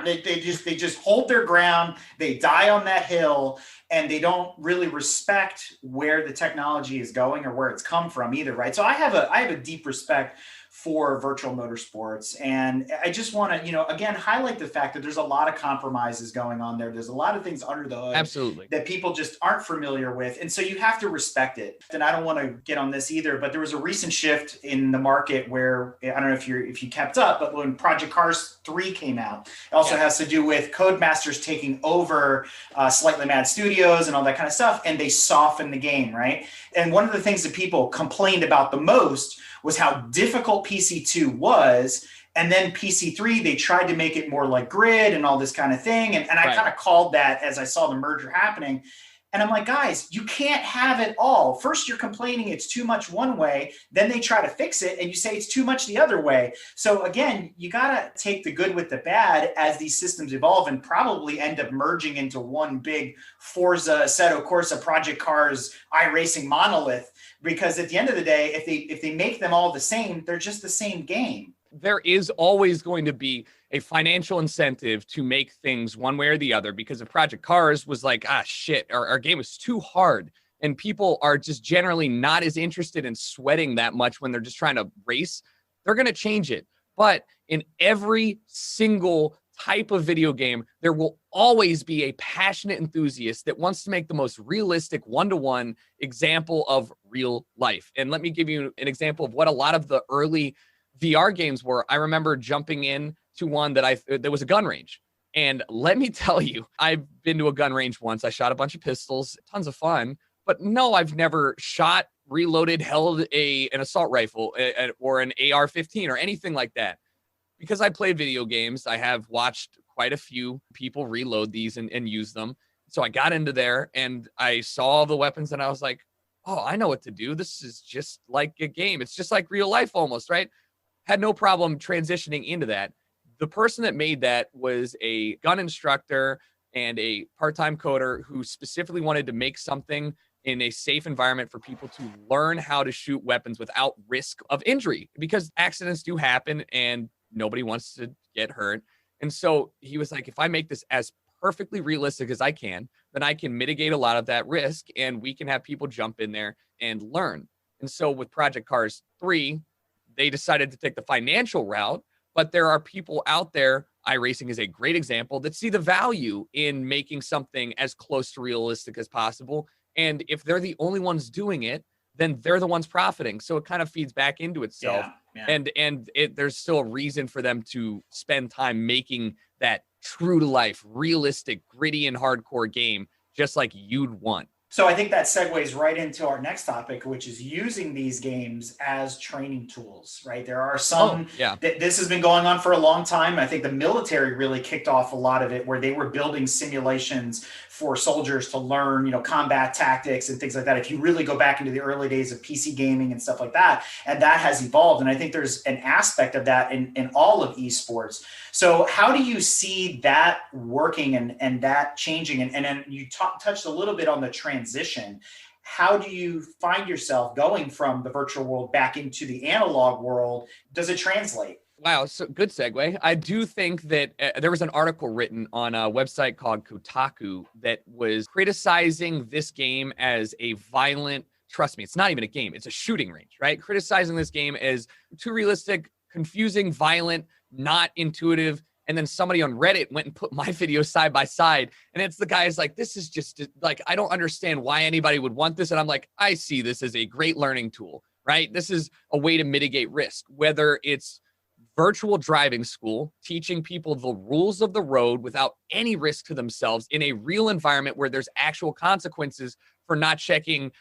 They just hold their ground. They die on that hill, and they don't really respect where the technology is going or where it's come from either, right? So I have a deep respect for virtual motorsports. And I just want to, again, highlight the fact that there's a lot of compromises going on there. There's a lot of things under the hood absolutely that people just aren't familiar with. And so you have to respect it. And I don't want to get on this either, but there was a recent shift in the market where, I don't know if you kept up, but when Project Cars 3 came out, It also has to do with Codemasters taking over Slightly Mad Studios and all that kind of stuff, and they soften the game, right? And one of the things that people complained about the most was how difficult PC2 was. And then PC3, they tried to make it more like Grid and all this kind of thing. And I kind of called that as I saw the merger happening. And I'm like, guys, you can't have it all. First, you're complaining it's too much one way. Then they try to fix it and you say it's too much the other way. So again, you got to take the good with the bad as these systems evolve and probably end up merging into one big Forza, Assetto Corsa, Project Cars, iRacing monolith. Because at the end of the day, if they make them all the same, they're just the same game. There is always going to be a financial incentive to make things one way or the other, because if Project Cars was like, shit, our game is too hard, and people are just generally not as interested in sweating that much when they're just trying to race, they're going to change it. But in every single type of video game, there will always be a passionate enthusiast that wants to make the most realistic one-to-one example of real life. And let me give you an example of what a lot of the early VR games were. I remember jumping in to one that there was a gun range. And let me tell you, I've been to a gun range once. I shot a bunch of pistols, tons of fun. But no, I've never shot, reloaded, held an assault rifle or an AR-15 or anything like that. Because I played video games, I have watched quite a few people reload these and use them. So I got into there and I saw all the weapons and I was like, oh, I know what to do. This is just like a game. It's just like real life almost, right? Had no problem transitioning into that. The person that made that was a gun instructor and a part-time coder who specifically wanted to make something in a safe environment for people to learn how to shoot weapons without risk of injury, because accidents do happen and nobody wants to get hurt. And so he was like, if I make this as perfectly realistic as I can, then I can mitigate a lot of that risk and we can have people jump in there and learn. And so with Project Cars 3, they decided to take the financial route, but there are people out there, iRacing is a great example, that see the value in making something as close to realistic as possible. And if they're the only ones doing it, then they're the ones profiting. So it kind of feeds back into itself. And there's still a reason for them to spend time making that true to life, realistic, gritty and hardcore game, just like you'd want. So I think that segues right into our next topic, which is using these games as training tools, right? There are some, this has been going on for a long time. I think the military really kicked off a lot of it, where they were building simulations for soldiers to learn, combat tactics and things like that. If you really go back into the early days of PC gaming and stuff like that, and that has evolved. And I think there's an aspect of that in all of esports. So how do you see that working and that changing? And then you touched a little bit on the transition. How do you find yourself going from the virtual world back into the analog world? Does it translate? Wow, so good segue. I do think that there was an article written on a website called Kotaku that was criticizing this game as a violent, trust me, it's not even a game, it's a shooting range, right? Criticizing this game as too realistic, confusing, violent, not intuitive. And then somebody on Reddit went and put my video side by side. And it's the guy's like, this is just like, I don't understand why anybody would want this. And I'm like, I see this as a great learning tool, right? This is a way to mitigate risk, whether it's virtual driving school, teaching people the rules of the road without any risk to themselves in a real environment where there's actual consequences for not checking,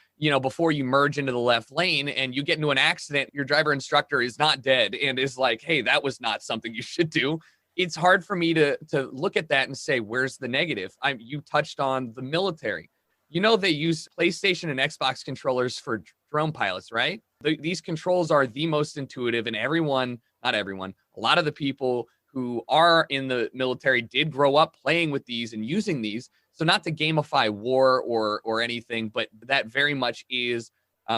before you merge into the left lane and you get into an accident, your driver instructor is not dead and is like, hey, that was not something you should do. It's hard for me to look at that and say, where's the negative? You touched on the military. They use PlayStation and Xbox controllers for drone pilots, right? These controls are the most intuitive, and not everyone, a lot of the people who are in the military did grow up playing with these and using these. So not to gamify war or anything, but that very much is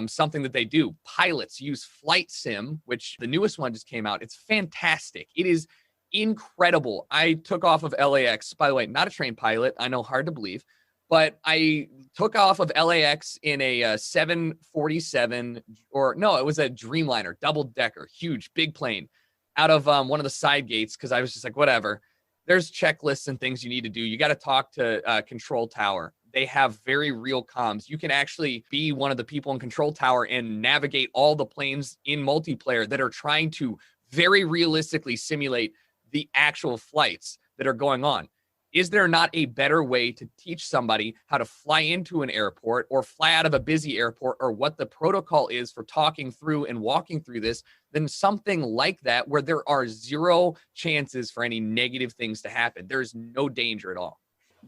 something that they do. Pilots use Flight Sim, which the newest one just came out. It's fantastic. It is incredible. I took off of LAX, by the way, not a trained pilot. I know, hard to believe, but I took off of LAX in a 747, it was a Dreamliner, double decker, huge, big plane, out of one of the side gates, because I was just like, whatever. There's checklists and things you need to do. You got to talk to Control Tower. They have very real comms. You can actually be one of the people in Control Tower and navigate all the planes in multiplayer that are trying to very realistically simulate the actual flights. that are going on. Is there not a better way to teach somebody how to fly into an airport or fly out of a busy airport, or what the protocol is for talking through and walking through this, than something like that where there are zero chances for any negative things to happen? There's no danger at all.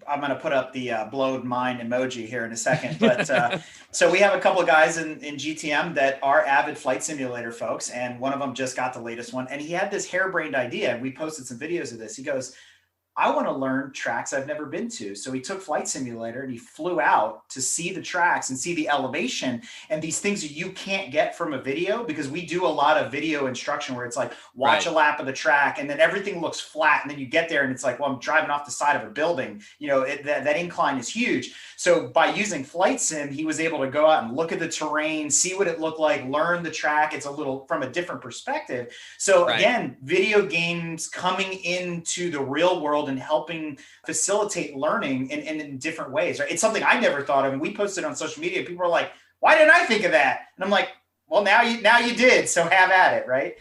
I'm going to put up the blowed mind emoji here in a second. But so we have a couple of guys in GTM that are avid flight simulator folks. And one of them just got the latest one. And he had this harebrained idea. We posted some videos of this. He goes, I want to learn tracks I've never been to. So he took Flight Simulator and he flew out to see the tracks and see the elevation and these things that you can't get from a video, because we do a lot of video instruction where it's like, watch a lap of the track and then everything looks flat. And then you get there and it's like, well, I'm driving off the side of a building. You know, that incline is huge. So by using Flight Sim, he was able to go out and look at the terrain, see what it looked like, learn the track. It's a little from a different perspective. So again, video games coming into the real world and helping facilitate learning in different ways, right? It's something I never thought of. And we posted on social media. People are like, why didn't I think of that? And I'm like, well, now you did. So have at it, right?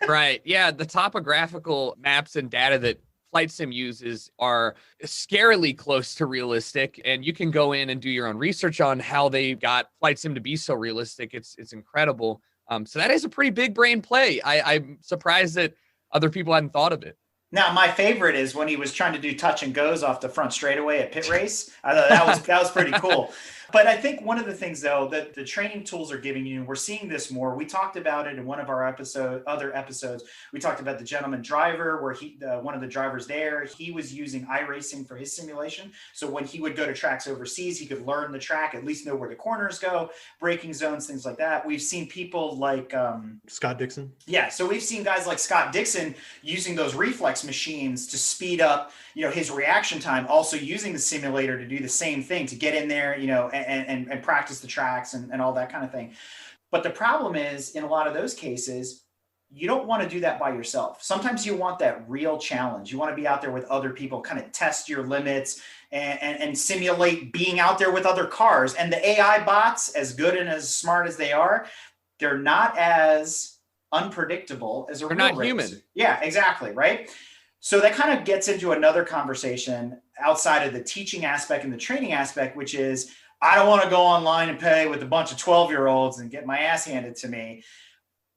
Right. Yeah. The topographical maps and data that Flight Sim uses are scarily close to realistic. And you can go in and do your own research on how they got Flight Sim to be so realistic. It's incredible. So that is a pretty big brain play. I'm surprised that other people hadn't thought of it. Now, my favorite is when he was trying to do touch and goes off the front straightaway at pit race. I thought that was pretty cool. But I think one of the things, though, that the training tools are giving you, and we're seeing this more. We talked about it in one of our other episodes. We talked about the gentleman driver, where one of the drivers there, he was using iRacing for his simulation. So when he would go to tracks overseas, he could learn the track, at least know where the corners go, braking zones, things like that. We've seen people like Scott Dixon. Yeah, so we've seen guys like Scott Dixon using those reflex machines to speed up, his reaction time, also using the simulator to do the same thing, to get in there, and practice the tracks and all that kind of thing. But the problem is, in a lot of those cases, you don't want to do that by yourself. Sometimes you want that real challenge. You want to be out there with other people, kind of test your limits and simulate being out there with other cars. And the AI bots, as good and as smart as they are, they're not as unpredictable as a real race. They're not human. Yeah, exactly. Right. So that kind of gets into another conversation outside of the teaching aspect and the training aspect, which is, I don't want to go online and play with a bunch of 12-year-olds and get my ass handed to me.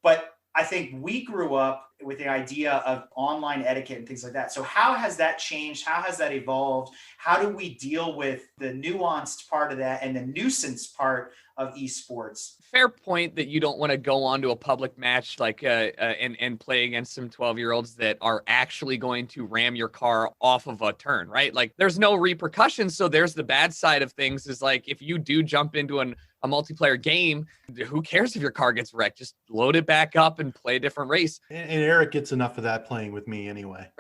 But I think we grew up with the idea of online etiquette and things like that. So how has that changed? How has that evolved? How do we deal with the nuanced part of that and the nuisance part of esports? Fair point that you don't want to go onto a public match and play against some 12-year-olds that are actually going to ram your car off of a turn, right? Like, there's no repercussions. So there's the bad side of things, is like, if you do jump into a multiplayer game, who cares if your car gets wrecked? Just load it back up and play a different race. And Eric gets enough of that playing with me anyway.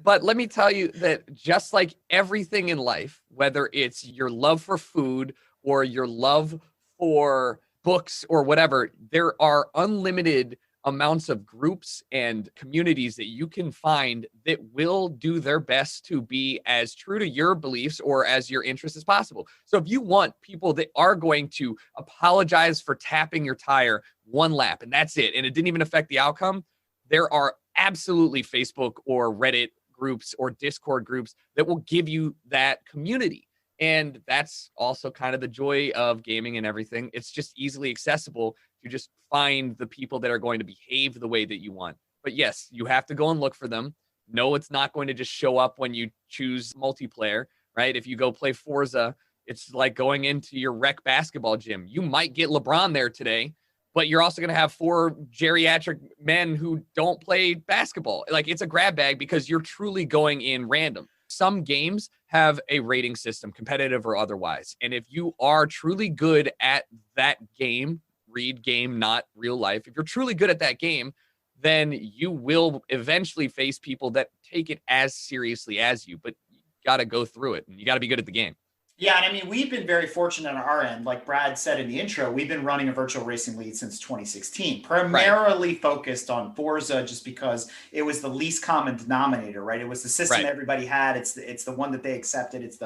But let me tell you that just like everything in life, whether it's your love for food or your love for books or whatever, there are unlimited amounts of groups and communities that you can find that will do their best to be as true to your beliefs or as your interests as possible. So if you want people that are going to apologize for tapping your tire one lap and that's it, and it didn't even affect the outcome, there are absolutely Facebook or Reddit groups or Discord groups that will give you that community. And that's also kind of the joy of gaming and everything. It's just easily accessible. You just find the people that are going to behave the way that you want. But yes, you have to go and look for them. No, it's not going to just show up when you choose multiplayer, right? If you go play Forza, it's like going into your rec basketball gym. You might get LeBron there today, but you're also going to have 4 geriatric men who don't play basketball. Like, it's a grab bag because you're truly going in random. Some games have a rating system, competitive or otherwise. And if you are truly good at that game, read game, not real life, if you're truly good at that game, then you will eventually face people that take it as seriously as you, but you got to go through it and you got to be good at the game. Yeah, and I mean, we've been very fortunate on our end. Like Brad said in the intro, we've been running a virtual racing league since 2016, primarily focused on Forza, just because it was the least common denominator, right? It was the system everybody had. It's the one that they accepted. It's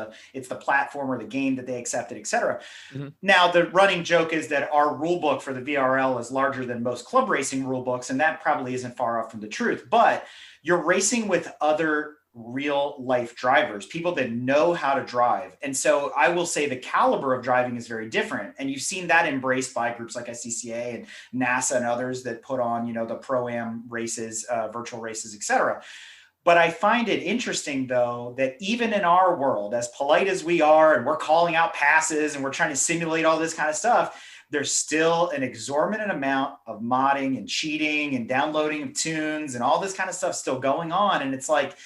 the platform or the game that they accepted, etc. Now, the running joke is that our rule book for the VRL is larger than most club racing rule books, and that probably isn't far off from the truth. But you're racing with other real life drivers, people that know how to drive. And so I will say the caliber of driving is very different. And you've seen that embraced by groups like SCCA and NASA and others that put on, the Pro-Am races, virtual races, etc. But I find it interesting, though, that even in our world, as polite as we are, and we're calling out passes and we're trying to simulate all this kind of stuff, there's still an exorbitant amount of modding and cheating and downloading of tunes and all this kind of stuff still going on. And it's like,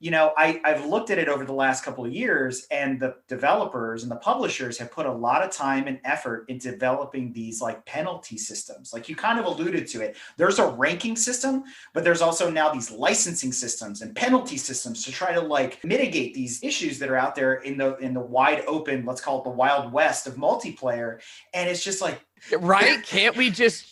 I've looked at it over the last couple of years, and the developers and the publishers have put a lot of time and effort in developing these like penalty systems. Like you kind of alluded to it. There's a ranking system, but there's also now these licensing systems and penalty systems to try to like mitigate these issues that are out there in the wide open, let's call it the Wild West of multiplayer. And it's just like, right? Can't we just,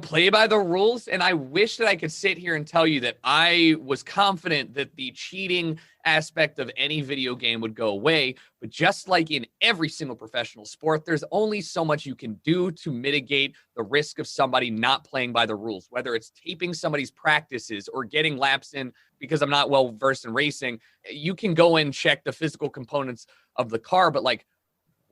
play by the rules? And I wish that I could sit here and tell you that I was confident that the cheating aspect of any video game would go away. But just like in every single professional sport, there's only so much you can do to mitigate the risk of somebody not playing by the rules, whether it's taping somebody's practices or getting laps in. Because I'm not well versed in racing, you can go and check the physical components of the car, but like,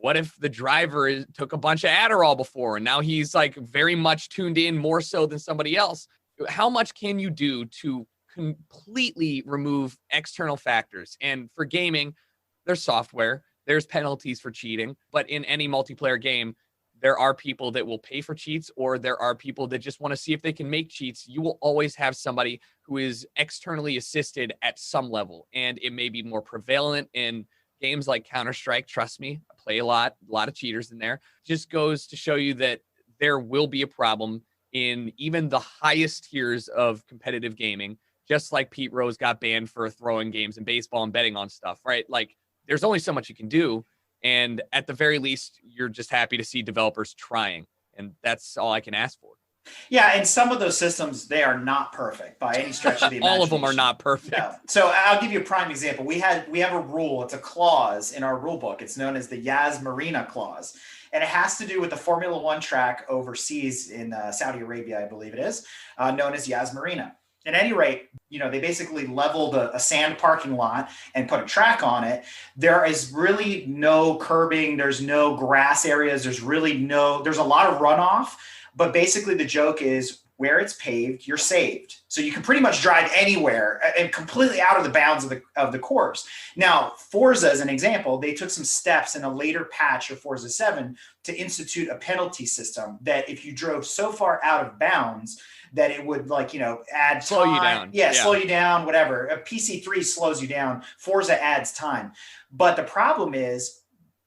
what if the driver took a bunch of Adderall before and now he's like very much tuned in more so than somebody else? How much can you do to completely remove external factors? And for gaming, there's software, there's penalties for cheating, but in any multiplayer game, there are people that will pay for cheats, or there are people that just want to see if they can make cheats. You will always have somebody who is externally assisted at some level, and it may be more prevalent in games like Counter-Strike. Trust me, I play a lot of cheaters in there. Just goes to show you that there will be a problem in even the highest tiers of competitive gaming, just like Pete Rose got banned for throwing games in baseball and betting on stuff, right? Like there's only so much you can do. And at the very least, you're just happy to see developers trying. And that's all I can ask for. Yeah, and some of those systems, they are not perfect by any stretch of the imagination. All of them are not perfect. No. So I'll give you a prime example. We have a rule. It's a clause in our rule book. It's known as the Yas Marina clause. And it has to do with the Formula One track overseas in Saudi Arabia, I believe it is, known as Yas Marina. At any rate, they basically leveled a sand parking lot and put a track on it. There is really no curbing. There's no grass areas. There's a lot of runoff. But basically the joke is where it's paved, you're saved. So you can pretty much drive anywhere and completely out of the bounds of the course. Now, Forza, as an example, they took some steps in a later patch of Forza 7 to institute a penalty system that if you drove so far out of bounds that it would add slow time. You down. Yeah, slow you down, whatever. A PC3 slows you down. Forza adds time. But the problem is,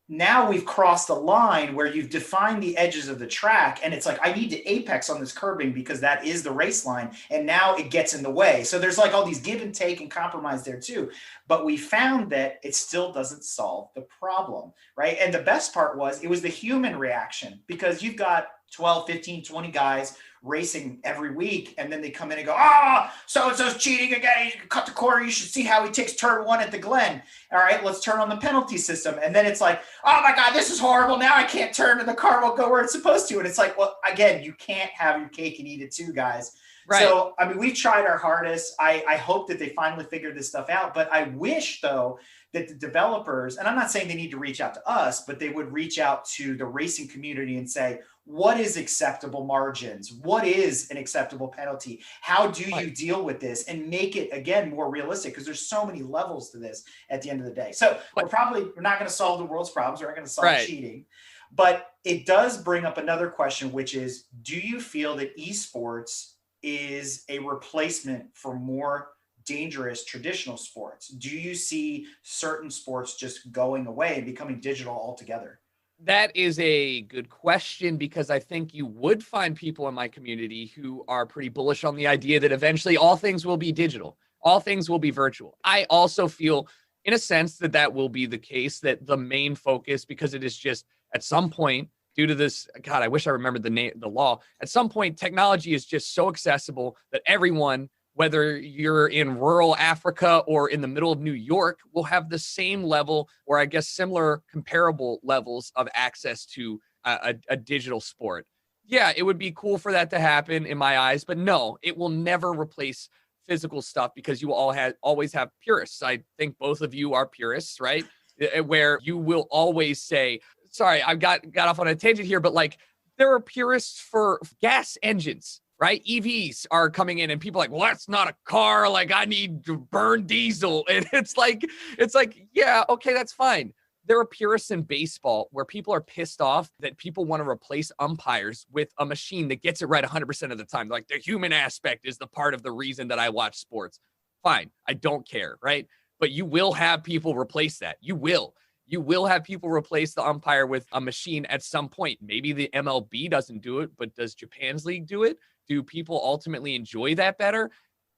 now we've crossed the line where you've defined the edges of the track, and it's like, I need to apex on this curbing because that is the race line, and now it gets in the way. So there's like all these give and take and compromise there too. But we found that it still doesn't solve the problem, right? And the best part was, it was the human reaction, because you've got 12, 15, 20 guys racing every week, and then they come in and go, so-and-so's cheating again, you cut the corner, you should see how he takes turn 1 at the Glen. All right, let's turn on the penalty system. And then it's like, oh my God, this is horrible, now I can't turn and the car won't go where it's supposed to. And it's like, well, again, you can't have your cake and eat it too, guys. Right. So, I mean, we've tried our hardest. I hope that they finally figure this stuff out, but I wish, though, that the developers, and I'm not saying they need to reach out to us, but they would reach out to the racing community and say, what is acceptable margins? What is an acceptable penalty? How do you deal with this and make it, again, more realistic? Because there's so many levels to this at the end of the day. So we're not going to solve the world's problems. We're not going to solve cheating. But it does bring up another question, which is, do you feel that esports is a replacement for more dangerous traditional sports? Do you see certain sports just going away and becoming digital altogether? That is a good question, because I think you would find people in my community who are pretty bullish on the idea that eventually all things will be digital. All things will be virtual. I also feel in a sense that will be the case, that the main focus, because it is just at some point, due to this, God, I wish I remembered the law. At some point, technology is just so accessible that everyone, whether you're in rural Africa or in the middle of New York, will have the same level, or I guess similar comparable levels of access to a digital sport. Yeah, it would be cool for that to happen in my eyes, but no, it will never replace physical stuff, because you always have purists. I think both of you are purists, right? Where you will always say, sorry, I got off on a tangent here, but like there are purists for gas engines, right? EVs are coming in and people are like, well, that's not a car. Like I need to burn diesel. And it's like, yeah, okay, that's fine. There are purists in baseball where people are pissed off that people want to replace umpires with a machine that gets it right 100% of the time. Like the human aspect is the part of the reason that I watch sports. Fine. I don't care. Right. But you will have people replace that. You will have people replace the umpire with a machine at some point. Maybe the MLB doesn't do it, but does Japan's league do it? Do people ultimately enjoy that better?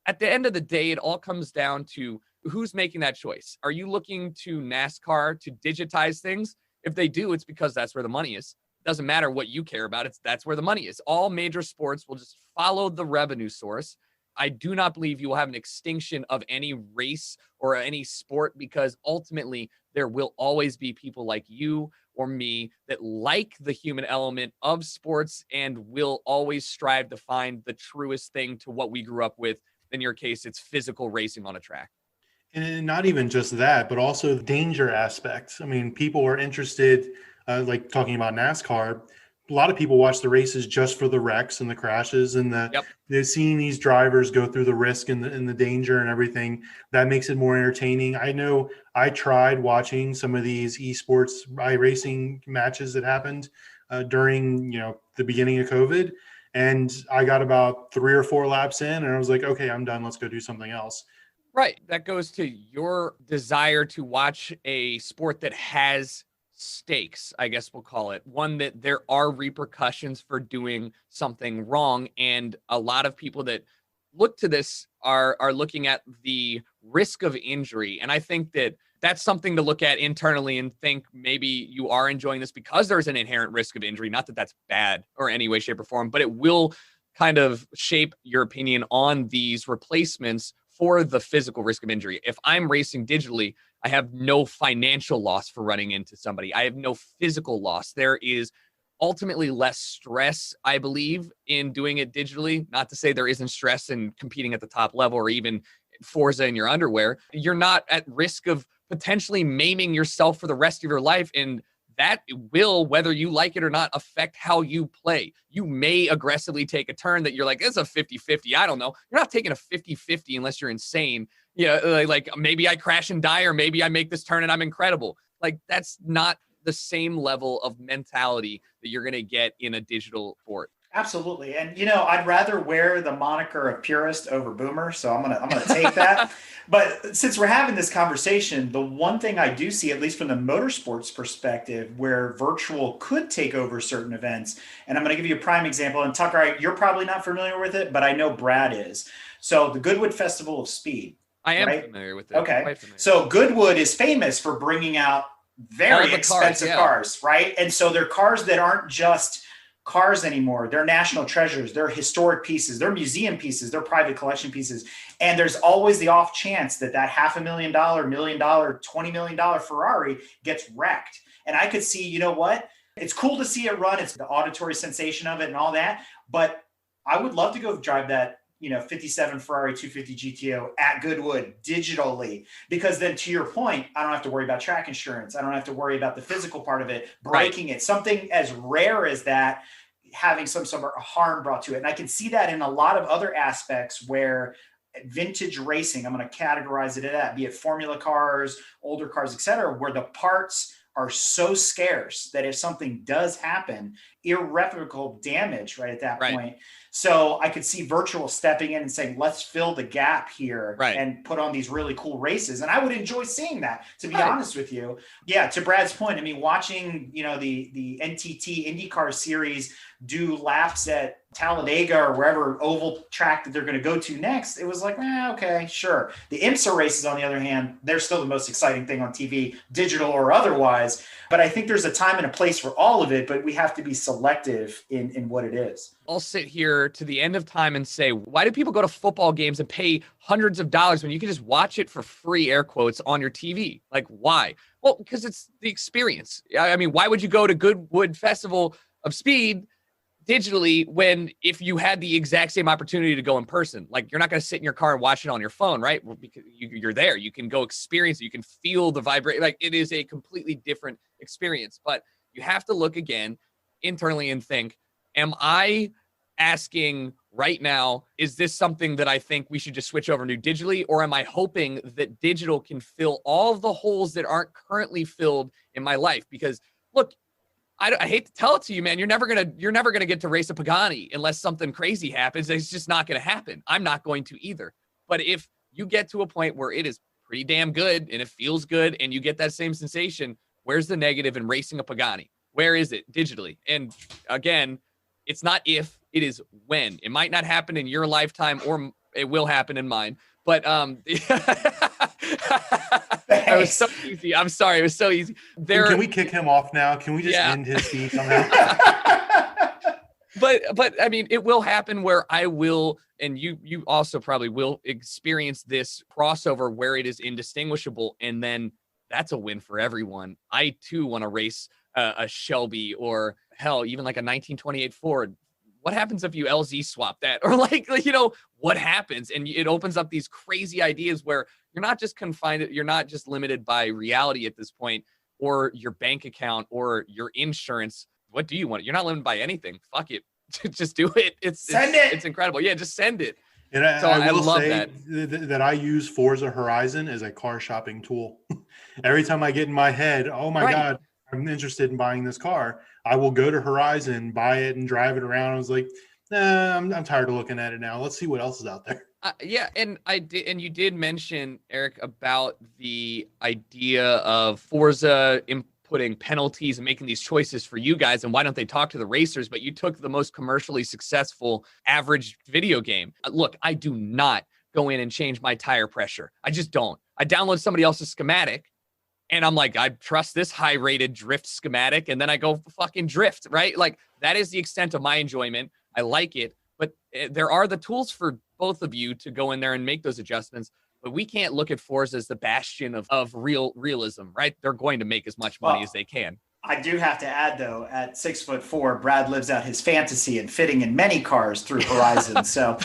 At the end of the day, it all comes down to who's making that choice. Are you looking to NASCAR to digitize things? If they do, it's because that's where the money is. It doesn't matter what you care about. That's where the money is. All major sports will just follow the revenue source. I do not believe you will have an extinction of any race or any sport, because ultimately there will always be people like you or me that like the human element of sports and will always strive to find the truest thing to what we grew up with. In your case, it's physical racing on a track. And not even just that, but also the danger aspects. I mean, people are interested, like talking about NASCAR. A lot of people watch the races just for the wrecks and the crashes and they're seeing these drivers go through the risk and the danger and everything. That makes it more entertaining. I know I tried watching some of these esports iRacing matches that happened during, the beginning of COVID. And I got about 3 or 4 laps in and I was like, okay, I'm done. Let's go do something else. Right. That goes to your desire to watch a sport that has stakes, I guess we'll call it. One that there are repercussions for doing something wrong. And a lot of people that look to this are looking at the risk of injury. And I think that that's something to look at internally and think maybe you are enjoying this because there's an inherent risk of injury. Not that that's bad or any way, shape, or form, but it will kind of shape your opinion on these replacements for the physical risk of injury. If I'm racing digitally, I have no financial loss for running into somebody. I have no physical loss. There is ultimately less stress, I believe, in doing it digitally. Not to say there isn't stress in competing at the top level or even Forza in your underwear. You're not at risk of potentially maiming yourself for the rest of your life. And that will, whether you like it or not, affect how you play. You may aggressively take a turn that you're like, it's a 50-50. I don't know. You're not taking a 50-50 unless you're insane. Like maybe I crash and die, or maybe I make this turn and I'm incredible. Like that's not the same level of mentality that you're going to get in a digital sport. Absolutely. And, I'd rather wear the moniker of purist over boomer. So I'm going to take that. But since we're having this conversation, the one thing I do see, at least from the motorsports perspective, where virtual could take over certain events, and I'm going to give you a prime example. And Tucker, you're probably not familiar with it, but I know Brad is. So the Goodwood Festival of Speed. I am familiar with it. Okay. So Goodwood is famous for bringing out very expensive cars, right? And so they're cars that aren't just cars anymore. They're national treasures. They're historic pieces. They're museum pieces. They're private collection pieces. And there's always the off chance that $500,000, $1 million, $20 million Ferrari gets wrecked. And I could see, you know what? It's cool to see it run. It's the auditory sensation of it and all that. But I would love to go drive that 57 Ferrari 250 GTO at Goodwood digitally, because then to your point, I don't have to worry about track insurance. I don't have to worry about the physical part of it, breaking it, something as rare as that, having some sort of harm brought to it. And I can see that in a lot of other aspects where vintage racing, I'm going to categorize it at that, be it formula cars, older cars, et cetera, where the parts are so scarce that if something does happen, irreparable damage right at that point. So I could see virtual stepping in and saying, let's fill the gap here and put on these really cool races. And I would enjoy seeing that, to be honest with you. Yeah, to Brad's point, I mean, watching, the NTT IndyCar series do laps at Talladega or wherever oval track that they're going to go to next, it was like, okay, sure. The IMSA races, on the other hand, they're still the most exciting thing on TV, digital or otherwise. But I think there's a time and a place for all of it, but we have to be selective in what it is. I'll sit here to the end of time and say, why do people go to football games and pay hundreds of dollars when you can just watch it for free, air quotes, on your TV? Like, why? Well, because it's the experience. I mean, why would you go to Goodwood Festival of Speed digitally when if you had the exact same opportunity to go in person? Like, you're not going to sit in your car and watch it on your phone, right? Well, because you're there. You can go experience it. You can feel the vibration. Like, it is a completely different experience. But you have to look again internally and think, am I asking right now, is this something that I think we should just switch over to digitally? Or am I hoping that digital can fill all of the holes that aren't currently filled in my life? Because look, I hate to tell it to you, man, you're never gonna get to race a Pagani unless something crazy happens. It's just not gonna happen. I'm not going to either. But if you get to a point where it is pretty damn good and it feels good and you get that same sensation, where's the negative in racing a Pagani? Where is it digitally? And again, it's not if, it is when. It might not happen in your lifetime, or it will happen in mine. But it was so easy. I'm sorry, it was so easy. Can we kick him off now? Can we just end his feed somehow? But I mean, it will happen where I will, and you also probably will experience this crossover where it is indistinguishable, and then that's a win for everyone. I too want to race a Shelby, or hell, even like a 1928 Ford. What happens if you LZ swap that? Or like, what happens? And it opens up these crazy ideas where you're not just confined, you're not just limited by reality at this point, or your bank account, or your insurance. What do you want? You're not limited by anything. Fuck it. Just do it. It's incredible. Yeah, just send it. And I will love say that I use Forza Horizon as a car shopping tool. Every time I get in my head, oh my God, I'm interested in buying this car, I will go to Horizon, buy it, and drive it around. I was like, I'm tired of looking at it now. Let's see what else is out there. Yeah, and you did mention, Eric, about the idea of Forza inputting penalties and making these choices for you guys, and why don't they talk to the racers? But you took the most commercially successful average video game. Look, I do not go in and change my tire pressure. I just don't. I download somebody else's schematic, and I'm like, I trust this high-rated drift schematic, and then I go fucking drift, right? Like, that is the extent of my enjoyment. I like it, but there are the tools for both of you to go in there and make those adjustments. But we can't look at Forza as the bastion of realism, right? They're going to make as much money as they can. I do have to add, though, at 6'4", Brad lives out his fantasy and fitting in many cars through Horizon. So,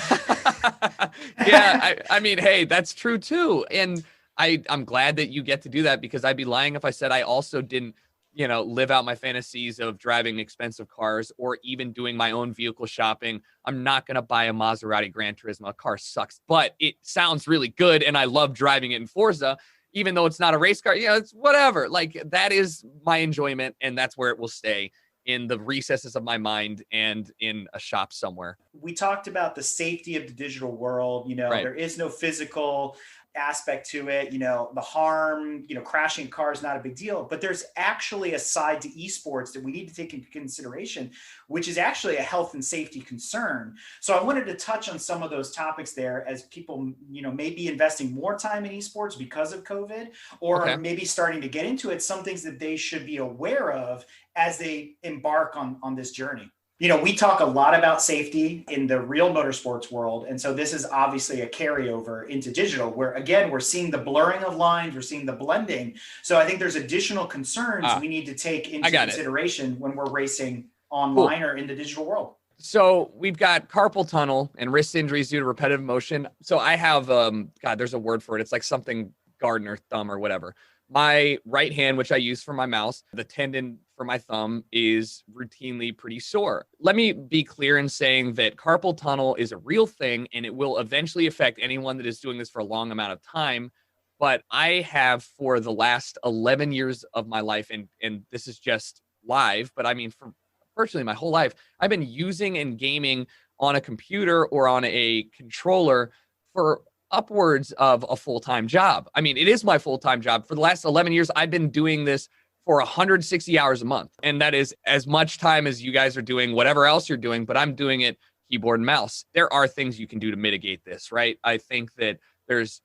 yeah, I mean, hey, that's true too, and I'm glad that you get to do that, because I'd be lying if I said I also didn't, live out my fantasies of driving expensive cars or even doing my own vehicle shopping. I'm not going to buy a Maserati Gran Turismo. A car sucks, but it sounds really good, and I love driving it in Forza, even though it's not a race car. It's whatever. Like, that is my enjoyment, and that's where it will stay, in the recesses of my mind and in a shop somewhere. We talked about the safety of the digital world. There is no physical aspect to it. The harm, crashing a car is not a big deal, but there's actually a side to esports that we need to take into consideration, which is actually a health and safety concern. So I wanted to touch on some of those topics there, as people, may be investing more time in esports because of COVID, or maybe starting to get into it, some things that they should be aware of as they embark on this journey. We talk a lot about safety in the real motorsports world. And so this is obviously a carryover into digital, where, again, we're seeing the blurring of lines, we're seeing the blending. So I think there's additional concerns we need to take into consideration when we're racing online or in the digital world. So we've got carpal tunnel and wrist injuries due to repetitive motion. So I have, there's a word for it. It's like something Gardner thumb or whatever. My right hand, which I use for my mouse, the tendon for my thumb is routinely pretty sore. Let me be clear in saying that carpal tunnel is a real thing, and it will eventually affect anyone that is doing this for a long amount of time. But I have, for the last 11 years of my life, and this is just live, but I mean, for virtually my whole life, I've been using and gaming on a computer or on a controller for upwards of a full-time job. I mean, it is my full-time job. For the last 11 years, I've been doing this for 160 hours a month. And that is as much time as you guys are doing whatever else you're doing, but I'm doing it keyboard and mouse. There are things you can do to mitigate this, right? I think that there's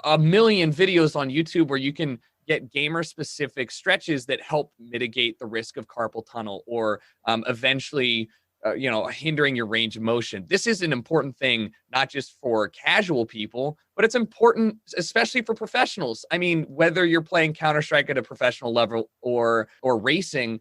a million videos on YouTube where you can get gamer specific stretches that help mitigate the risk of carpal tunnel or eventually hindering your range of motion. This is an important thing, not just for casual people, but it's important, especially for professionals. I mean, whether you're playing Counter-Strike at a professional level or racing,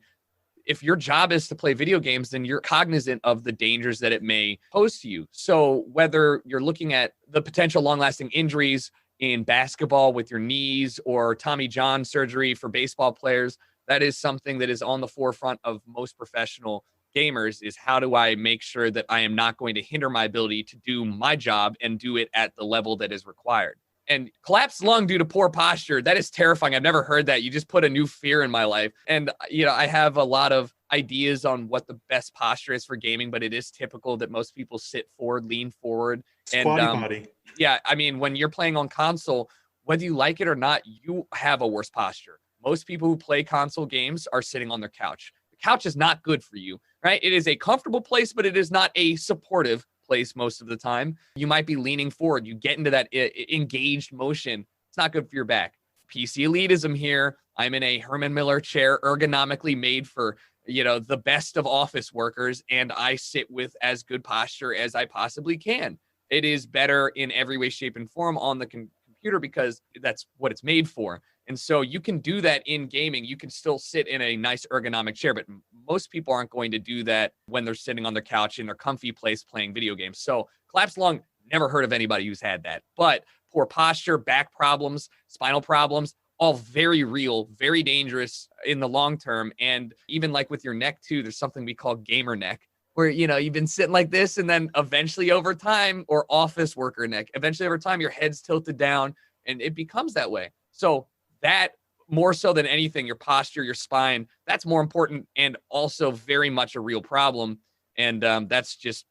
if your job is to play video games, then you're cognizant of the dangers that it may pose to you. So whether you're looking at the potential long-lasting injuries in basketball with your knees or Tommy John surgery for baseball players, that is something that is on the forefront of most professional gamers, is how do I make sure that I am not going to hinder my ability to do my job and do it at the level that is required. And collapsed lung due to poor posture, that is terrifying. I've never heard that. You just put a new fear in my life. And, I have a lot of ideas on what the best posture is for gaming, but it is typical that most people sit forward, lean forward. Squatty body. Yeah, I mean, when you're playing on console, whether you like it or not, you have a worse posture. Most people who play console games are sitting on their couch. The couch is not good for you, right? It is a comfortable place, but it is not a supportive place most of the time. You might be leaning forward. You get into that engaged motion. It's not good for your back. PC elitism here. I'm in a Herman Miller chair, ergonomically made for, the best of office workers, and I sit with as good posture as I possibly can. It is better in every way, shape, and form on the computer because that's what it's made for. And so you can do that in gaming. You can still sit in a nice ergonomic chair, but most people aren't going to do that when they're sitting on their couch in their comfy place playing video games. So collapsed lung, never heard of anybody who's had that. But poor posture, back problems, spinal problems, all very real, very dangerous in the long term. And even like with your neck too, there's something we call gamer neck, where, you've been sitting like this and then eventually over time, or office worker neck, eventually over time, your head's tilted down and it becomes that way. So that more so than anything, your posture, your spine, that's more important and also very much a real problem. And I think that's just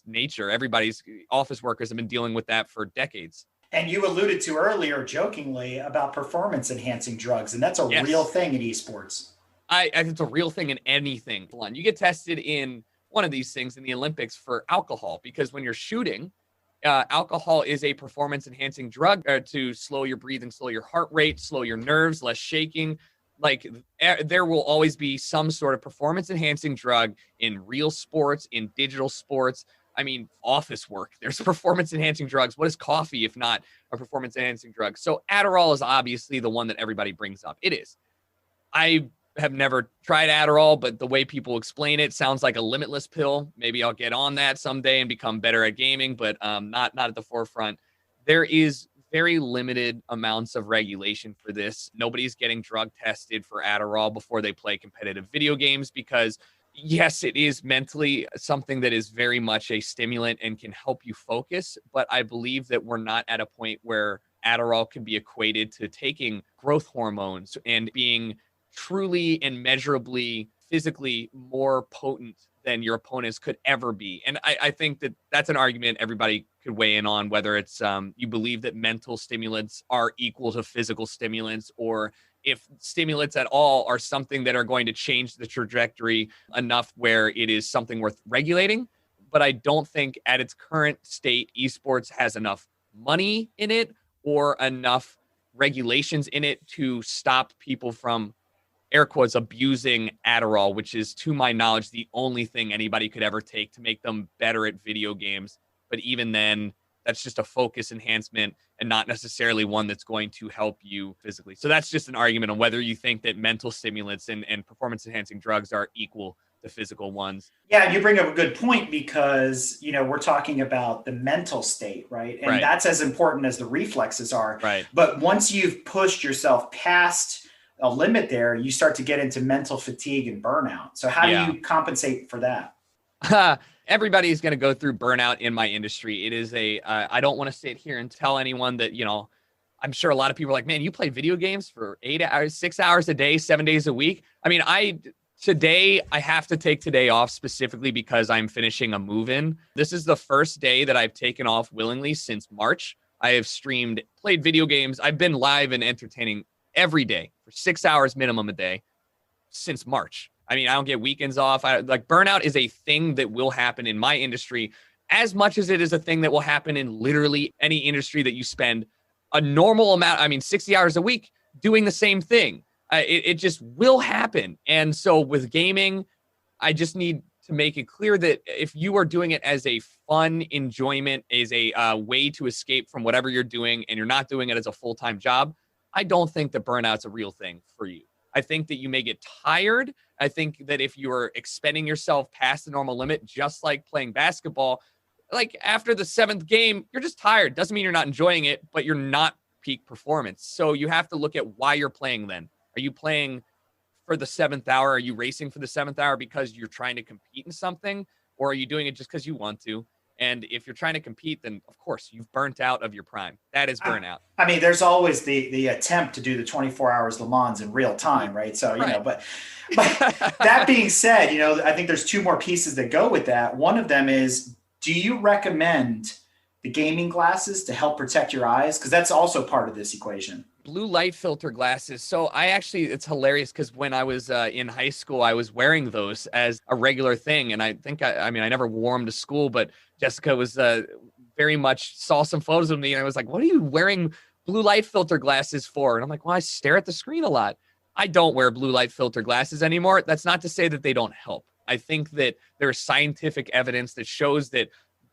nature. Everybody's office workers have been dealing with that for decades. And you alluded to earlier jokingly about performance enhancing drugs, and that's a Yes. real thing in esports. I think it's a real thing in anything. You get tested in one of these things in the Olympics for alcohol, because when you're shooting, alcohol is a performance enhancing drug to slow your breathing, slow your heart rate, slow your nerves, less shaking. There will always be some sort of performance enhancing drug in real sports, in digital sports. I mean, office work, there's performance enhancing drugs. What is coffee if not a performance enhancing drug? So Adderall is obviously the one that everybody brings up. It is. I have never tried Adderall, but the way people explain it sounds like a limitless pill. Maybe I'll get on that someday and become better at gaming, but not at the forefront. There is very limited amounts of regulation for this. Nobody's getting drug tested for Adderall before they play competitive video games because, yes, it is mentally something that is very much a stimulant and can help you focus. But I believe that we're not at a point where Adderall can be equated to taking growth hormones and being truly and measurably physically more potent than your opponents could ever be. And I think that that's an argument everybody could weigh in on, whether it's you believe that mental stimulants are equal to physical stimulants, or if stimulants at all are something that are going to change the trajectory enough where it is something worth regulating. But I don't think at its current state, esports has enough money in it or enough regulations in it to stop people from, air quotes, abusing Adderall, which is, to my knowledge, the only thing anybody could ever take to make them better at video games. But even then, that's just a focus enhancement and not necessarily one that's going to help you physically. So that's just an argument on whether you think that mental stimulants and performance enhancing drugs are equal to physical ones. Yeah, you bring up a good point because, we're talking about the mental state, right? And that's as important as the reflexes are. Right. But once you've pushed yourself past a limit there, you start to get into mental fatigue and burnout. So how do you compensate for that? Everybody's going to go through burnout in my industry. It is I don't want to sit here and tell anyone that, I'm sure a lot of people are like, man, you play video games for 8 hours, 6 hours a day, 7 days a week. I mean, I have to take today off specifically because I'm finishing a move-in. This is the first day that I've taken off willingly since March. I have streamed, played video games. I've been live and entertaining every day for 6 hours minimum a day since March. I mean, I don't get weekends off. Like burnout is a thing that will happen in my industry as much as it is a thing that will happen in literally any industry that you spend a normal amount, I mean, 60 hours a week doing the same thing. It just will happen. And so with gaming, I just need to make it clear that if you are doing it as a fun enjoyment, as a way to escape from whatever you're doing, and you're not doing it as a full-time job, I don't think that burnout's a real thing for you. I think that you may get tired. I think that if you're expending yourself past the normal limit, just like playing basketball, like after the 7th game, you're just tired. Doesn't mean you're not enjoying it, but you're not peak performance. So you have to look at why you're playing then. Are you playing for the 7th hour? Are you racing for the 7th hour because you're trying to compete in something? Or are you doing it just because you want to? And if you're trying to compete, then of course you've burnt out of your prime. That is burnout. I mean, there's always the attempt to do the 24 hours Le Mans in real time, right? So, you know, but that being said, you know, I think there's 2 more pieces that go with that. One of them is, do you recommend the gaming glasses to help protect your eyes? Because that's also part of this equation. Blue light filter glasses. So it's hilarious because when I was in high school, I was wearing those as a regular thing. And I think, I never wore them to school, but Jessica was very much saw some photos of me. And I was like, what are you wearing blue light filter glasses for? And I'm like, well, I stare at the screen a lot. I don't wear blue light filter glasses anymore. That's not to say that they don't help. I think that there's scientific evidence that shows that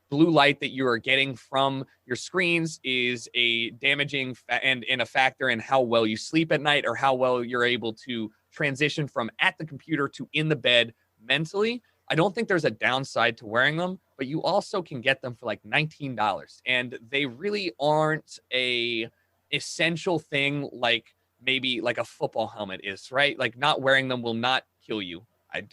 blue light that you are getting from your screens is a damaging and a factor in how well you sleep at night or how well you're able to transition from at the computer to in the bed mentally. I don't think there's a downside to wearing them, but you also can get them for like $19, and they really aren't a essential thing like maybe like a football helmet is, right? Like not wearing them will not kill you.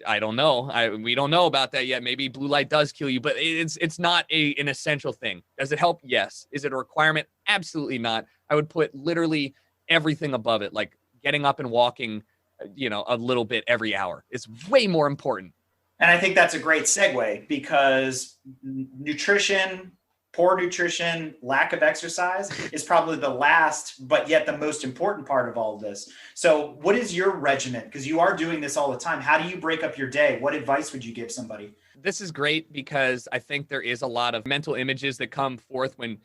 I don't know. We don't know about that yet. Maybe blue light does kill you, but it's not an essential thing. Does it help? Yes. Is it a requirement? Absolutely not. I would put literally everything above it, like getting up and walking, a little bit every hour. It's way more important. And I think that's a great segue because nutrition, poor nutrition, lack of exercise is probably the last, but yet the most important part of all of this. So what is your regimen? Because you are doing this all the time. How do you break up your day? What advice would you give somebody? This is great because I think there is a lot of mental images that come forth when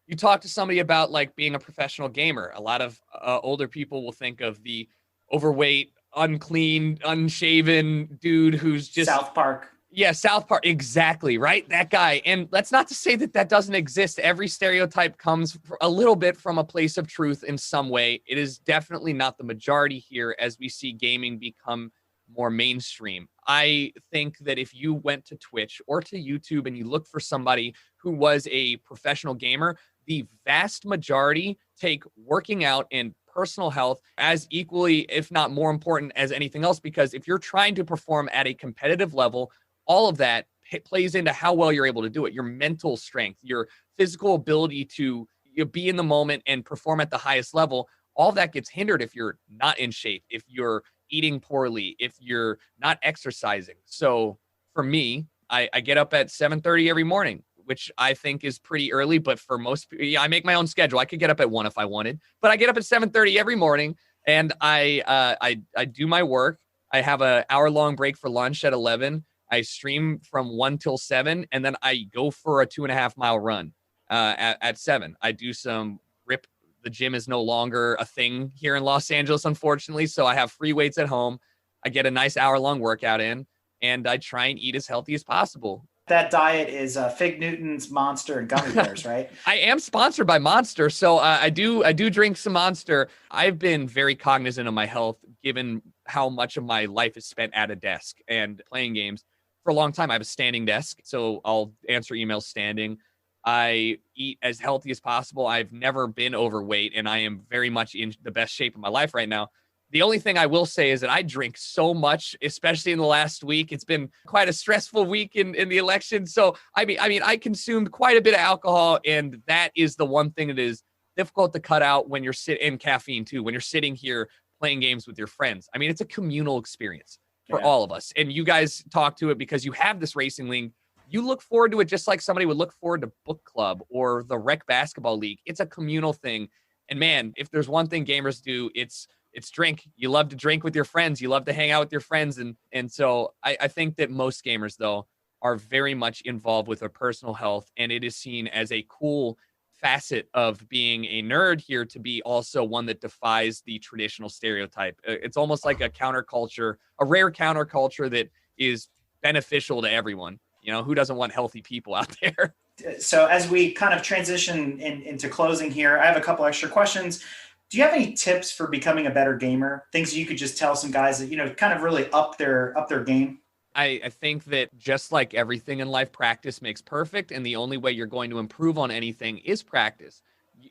you talk to somebody about like being a professional gamer. A lot of older people will think of the overweight, unclean, unshaven dude who's just South Park. Yeah, South Park. Exactly, right? That guy. And that's not to say that doesn't exist. Every stereotype comes a little bit from a place of truth in some way. It is definitely not the majority here as we see gaming become more mainstream. I think that if you went to Twitch or to YouTube and you looked for somebody who was a professional gamer, the vast majority take working out and personal health as equally, if not more important as anything else, because if you're trying to perform at a competitive level, all of that plays into how well you're able to do it. Your mental strength, your physical ability to be in the moment and perform at the highest level, all that gets hindered if you're not in shape, if you're eating poorly, if you're not exercising. So for me, I get up at 7:30 every morning, which I think is pretty early, but for most people, I make my own schedule. I could get up at 1 if I wanted, but I get up at 7:30 every morning and I do my work. I have an hour-long break for lunch at 11. I stream from 1 till 7, and then I go for a 2.5 mile run at 7. I do some rip. The gym is no longer a thing here in Los Angeles, unfortunately, so I have free weights at home. I get a nice hour-long workout in, and I try and eat as healthy as possible. That diet is Fig Newton's, Monster, and gummy bears, right? I am sponsored by Monster, so I do drink some Monster. I've been very cognizant of my health, given how much of my life is spent at a desk and playing games. For a long time, I have a standing desk, so I'll answer emails standing. I eat as healthy as possible. I've never been overweight, and I am very much in the best shape of my life right now. The only thing I will say is that I drink so much, especially in the last week. It's been quite a stressful week in the election. So, I mean, I consumed quite a bit of alcohol, and that is the one thing that is difficult to cut out when you're and caffeine too, when you're sitting here playing games with your friends. I mean, it's a communal experience for all of us. And you guys talk to it because you have this racing league. You look forward to it just like somebody would look forward to book club or the rec basketball league. It's a communal thing. And man, if there's one thing gamers do, it's it's drink. You love to drink with your friends. You love to hang out with your friends. And so I think that most gamers, though, are very much involved with their personal health. And it is seen as a cool facet of being a nerd here to be also one that defies the traditional stereotype. It's almost like a counterculture, a rare counterculture that is beneficial to everyone. You know, who doesn't want healthy people out there? So as we kind of transition into closing here, I have a couple extra questions. Do you have any tips for becoming a better gamer? Things you could just tell some guys that, you know, kind of really up their game? I think that just like everything in life, practice makes perfect. And the only way you're going to improve on anything is practice.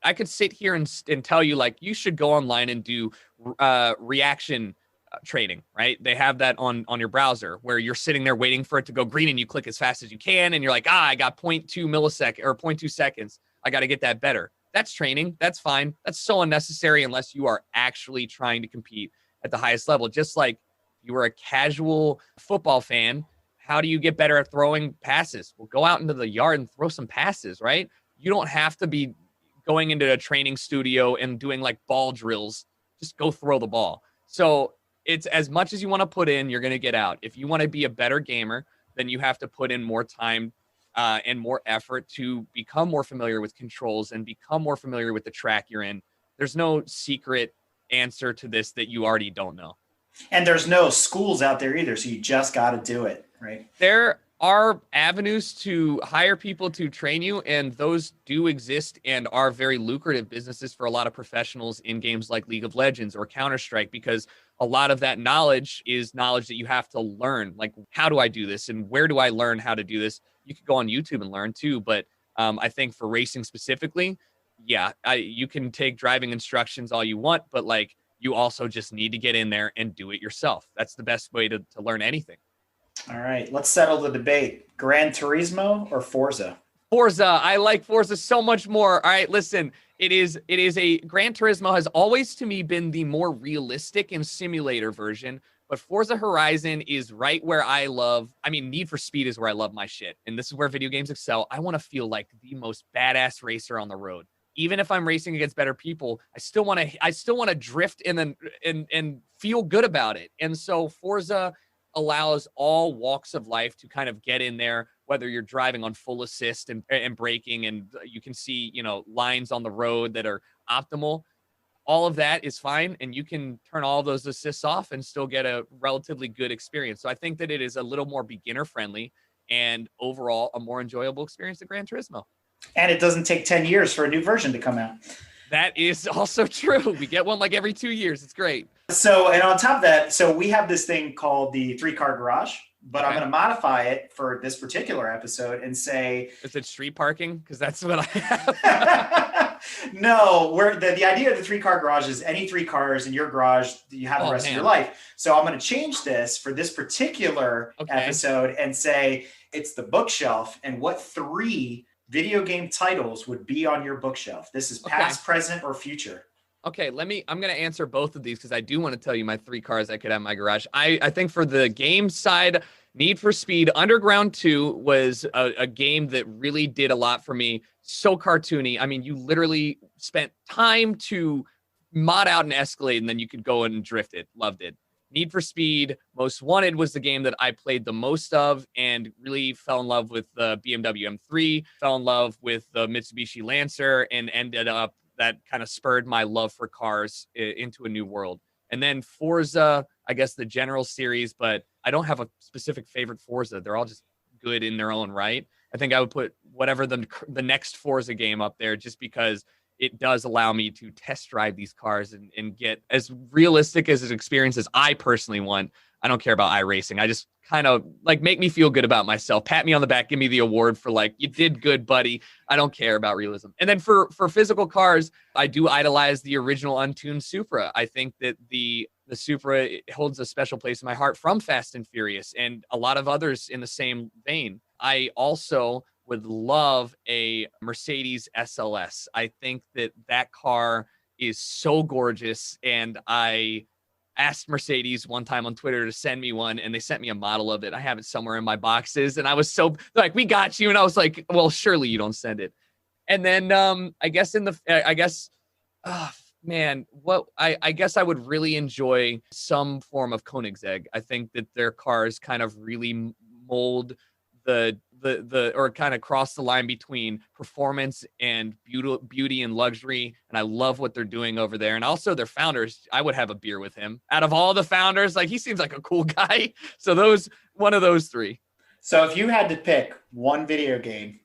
I could sit here and tell you, like, you should go online and do reaction training, right? They have that on your browser where you're sitting there waiting for it to go green and you click as fast as you can. And you're like, I got 0.2 millisecond or 0.2 seconds. I got to get that better. That's training. That's fine. That's so unnecessary unless you are actually trying to compete at the highest level. Just like you were a casual football fan, how do you get better at throwing passes? Well, go out into the yard and throw some passes, right? You don't have to be going into a training studio and doing like ball drills. Just go throw the ball. So it's as much as you want to put in, you're going to get out. If you want to be a better gamer, then you have to put in more time and more effort to become more familiar with controls and become more familiar with the track you're in. There's no secret answer to this that you already don't know. And there's no schools out there either, so you just got to do it, right? There are avenues to hire people to train you, and those do exist and are very lucrative businesses for a lot of professionals in games like League of Legends or Counter-Strike, because a lot of that knowledge is knowledge that you have to learn. Like, how do I do this? And where do I learn how to do this? You could go on YouTube and learn too, but I think for racing specifically, you can take driving instructions all you want, but like, you also just need to get in there and do it yourself. That's the best way to learn anything. All right, let's settle the debate. Gran Turismo or Forza? Forza. I like Forza so much more. All right, listen, it is a Gran Turismo has always to me been the more realistic and simulator version, but Forza Horizon is right where Need for Speed is where I love my shit. And this is where video games excel. I want to feel like the most badass racer on the road. Even if I'm racing against better people, I still want to drift and feel good about it. And so Forza allows all walks of life to kind of get in there, whether you're driving on full assist and braking, and you can see, you know, lines on the road that are optimal. All of that is fine, and you can turn all those assists off and still get a relatively good experience. So I think that it is a little more beginner friendly and overall a more enjoyable experience than Gran Turismo. And it doesn't take 10 years for a new version to come out. That is also true. We get one like every 2 years. It's great. So, and on top of that, so we have this thing called the 3-car garage, but I'm going to modify it for this particular episode and say... Is it street parking? Because that's what I have. No, the idea of the 3-car garage is any 3 cars in your garage that you have the rest of your life. So I'm going to change this for this particular episode and say it's the bookshelf, and what 3 video game titles would be on your bookshelf. This is past, present, or future. Okay, I'm going to answer both of these because I do want to tell you my 3 cars I could have in my garage. I think for the game side, Need for Speed Underground 2 was a game that really did a lot for me. So cartoony. I mean, you literally spent time to mod out an Escalade and then you could go and drift it. Loved it. Need for Speed Most Wanted was the game that I played the most of and really fell in love with the BMW M3, fell in love with the Mitsubishi Lancer, and ended up that kind of spurred my love for cars into a new world. And then Forza, I guess the general series, but I don't have a specific favorite Forza. They're all just good in their own right. I think I would put whatever the next Forza game up there just because it does allow me to test drive these cars and get as realistic as an experience as I personally want. I don't care about iRacing. I just kind of like make me feel good about myself. Pat me on the back, give me the award for like, you did good, buddy. I don't care about realism. And then for physical cars, I do idolize the original untuned Supra. I think that the Supra holds a special place in my heart from Fast and Furious and a lot of others in the same vein. I also would love a Mercedes SLS. I think that car is so gorgeous, and I asked Mercedes one time on Twitter to send me one, and they sent me a model of it. I have it somewhere in my boxes, and I was so like, we got you. And I was like, well, surely you don't send it. And then Man, what I guess I would really enjoy some form of Koenigsegg. I think that their cars kind of really mold the or kind of cross the line between performance and beauty and luxury. And I love what they're doing over there. And also their founders, I would have a beer with him. Out of all the founders, like he seems like a cool guy. So one of those three. So if you had to pick one video game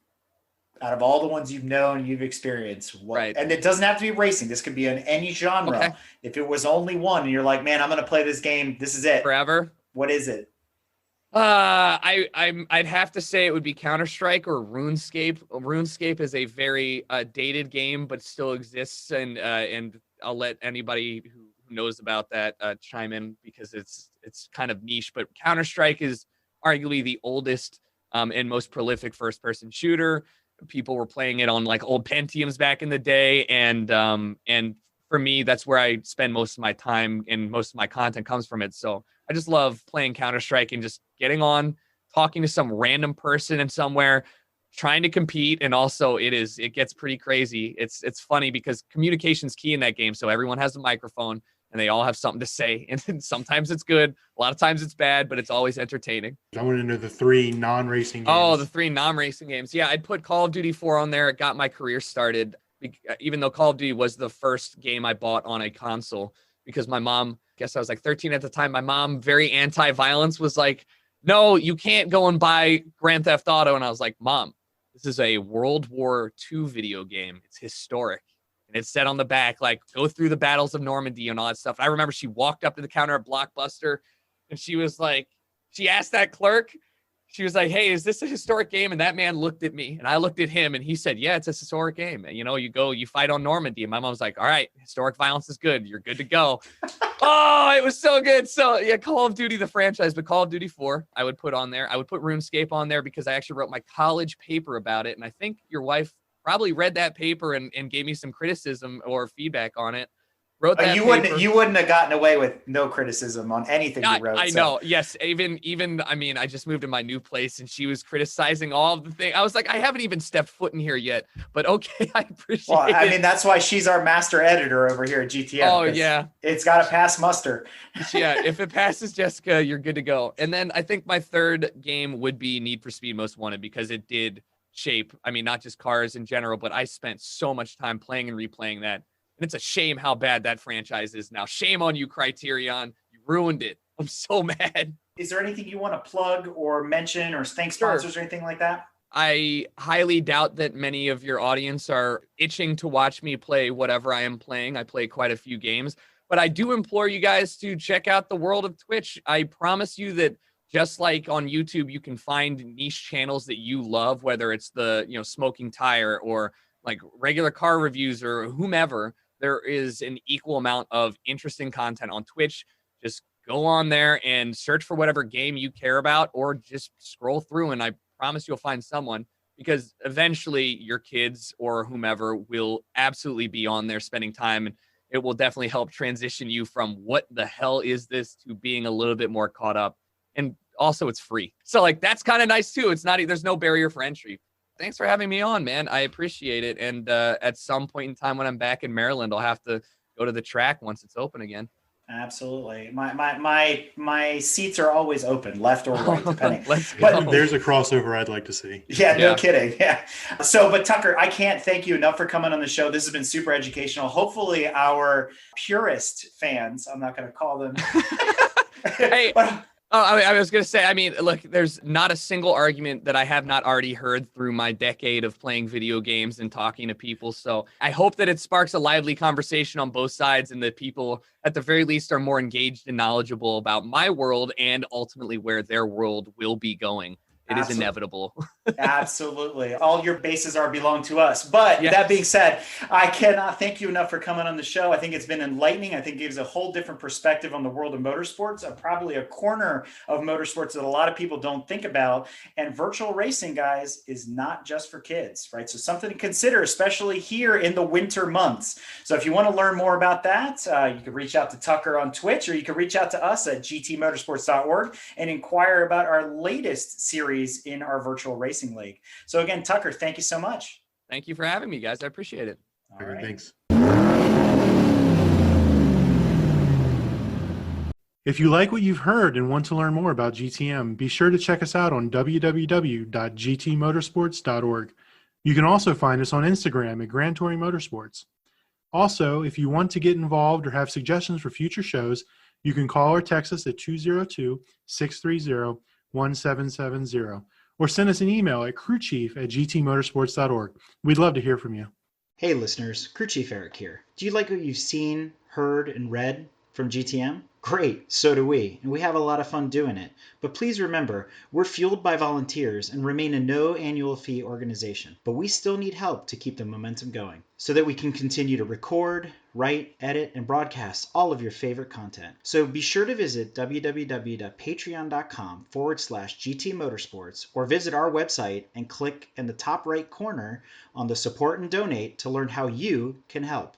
out of all the ones you've known, you've experienced, right. And it doesn't have to be racing. This could be in any genre. Okay. If it was only one and you're like, man, I'm going to play this game. This is it. Forever. What is it? I'd have to say it would be Counter-Strike or RuneScape. RuneScape is a very dated game, but still exists. And I'll let anybody who knows about that chime in because it's kind of niche, but Counter-Strike is arguably the oldest and most prolific first-person shooter. People were playing it on like old Pentiums back in the day. And for me, that's where I spend most of my time and most of my content comes from it. So I just love playing Counter-Strike and just getting on, talking to some random person in somewhere, trying to compete. And also it gets pretty crazy. It's funny because communication's key in that game. So everyone has a microphone and they all have something to say. And sometimes it's good. A lot of times it's bad, but it's always entertaining. I want to know the 3 non-racing games. Oh, the 3 non-racing games. Yeah, I'd put Call of Duty 4 on there. It got my career started, even though Call of Duty was the first game I bought on a console because my mom, I guess I was like 13 at the time. My mom, very anti-violence, was like, no, you can't go and buy Grand Theft Auto. And I was like, Mom, this is a World War II video game. It's historic. And it said on the back, like, go through the battles of Normandy and all that stuff. And I remember she walked up to the counter at Blockbuster and she was like, she asked that clerk, she was like, hey, is this a historic game? And that man looked at me and I looked at him and he said, yeah, it's a historic game. And, you fight on Normandy. And my mom was like, all right, historic violence is good. You're good to go. Oh, it was so good. So yeah, Call of Duty, the franchise, but Call of Duty 4, I would put on there. I would put RuneScape on there because I actually wrote my college paper about it. And I think your wife probably read that paper and gave me some criticism or feedback on it. Wrote that paper. You wouldn't have gotten away with no criticism on anything you wrote. I know. Yes. Even, I mean, I just moved to my new place and she was criticizing all of the things. I was like, I haven't even stepped foot in here yet, but okay. I appreciate it. I mean, that's why she's our master editor over here at GTM. Oh yeah. It's got to pass muster. Yeah. If it passes Jessica, you're good to go. And then I think my third game would be Need for Speed Most Wanted because it did shape, I mean, not just cars in general, but I spent so much time playing and replaying that. And it's a shame how bad that franchise is now. Shame on you, Criterion. You ruined it. I'm so mad. Is there anything you want to plug or mention or thank sponsors or anything like that? I highly doubt that many of your audience are itching to watch me play whatever I am playing. I play quite a few games, but I do implore you guys to check out the world of Twitch. I promise you that just like on YouTube, you can find niche channels that you love, whether it's the, smoking tire or like regular car reviews or whomever. There is an equal amount of interesting content on Twitch. Just go on there and search for whatever game you care about or just scroll through and I promise you'll find someone because eventually your kids or whomever will absolutely be on there spending time and it will definitely help transition you from what the hell is this to being a little bit more caught up. And also it's free. So like, that's kind of nice too. There's no barrier for entry. Thanks for having me on, man. I appreciate it. And at some point in time when I'm back in Maryland, I'll have to go to the track once it's open again. Absolutely. My seats are always open, left or right, depending. But there's a crossover I'd like to see. Yeah, no kidding. Yeah. So, but Tucker, I can't thank you enough for coming on the show. This has been super educational. Hopefully our purist fans, I'm not going to call them. Hey. I was going to say, I mean, look, there's not a single argument that I have not already heard through my decade of playing video games and talking to people. So I hope that it sparks a lively conversation on both sides and that people, at the very least, are more engaged and knowledgeable about my world and ultimately where their world will be going. It is inevitable. Absolutely. All your bases belong to us. But that being said, I cannot thank you enough for coming on the show. I think it's been enlightening. I think it gives a whole different perspective on the world of motorsports, probably a corner of motorsports that a lot of people don't think about. And virtual racing, guys, is not just for kids, right? So something to consider, especially here in the winter months. So if you want to learn more about that, you can reach out to Tucker on Twitch, or you can reach out to us at gtmotorsports.org and inquire about our latest series in our virtual racing league. So again, Tucker, thank you so much. Thank you for having me, guys. I appreciate it. All right. Thanks. If you like what you've heard and want to learn more about GTM, be sure to check us out on www.gtmotorsports.org. You can also find us on Instagram at Grand Touring Motorsports. Also, if you want to get involved or have suggestions for future shows, you can call or text us at 202-630-1770 or send us an email at crewchief@gtmotorsports.org. We'd love to hear from you. Hey listeners, Crew Chief Eric here. Do you like what you've seen, heard, and read from GTM? Great, so do we, and we have a lot of fun doing it. But please remember, we're fueled by volunteers and remain a no annual fee organization. But we still need help to keep the momentum going so that we can continue to record, write, edit, and broadcast all of your favorite content. So be sure to visit www.patreon.com/GT Motorsports or visit our website and click in the top right corner on the support and donate to learn how you can help.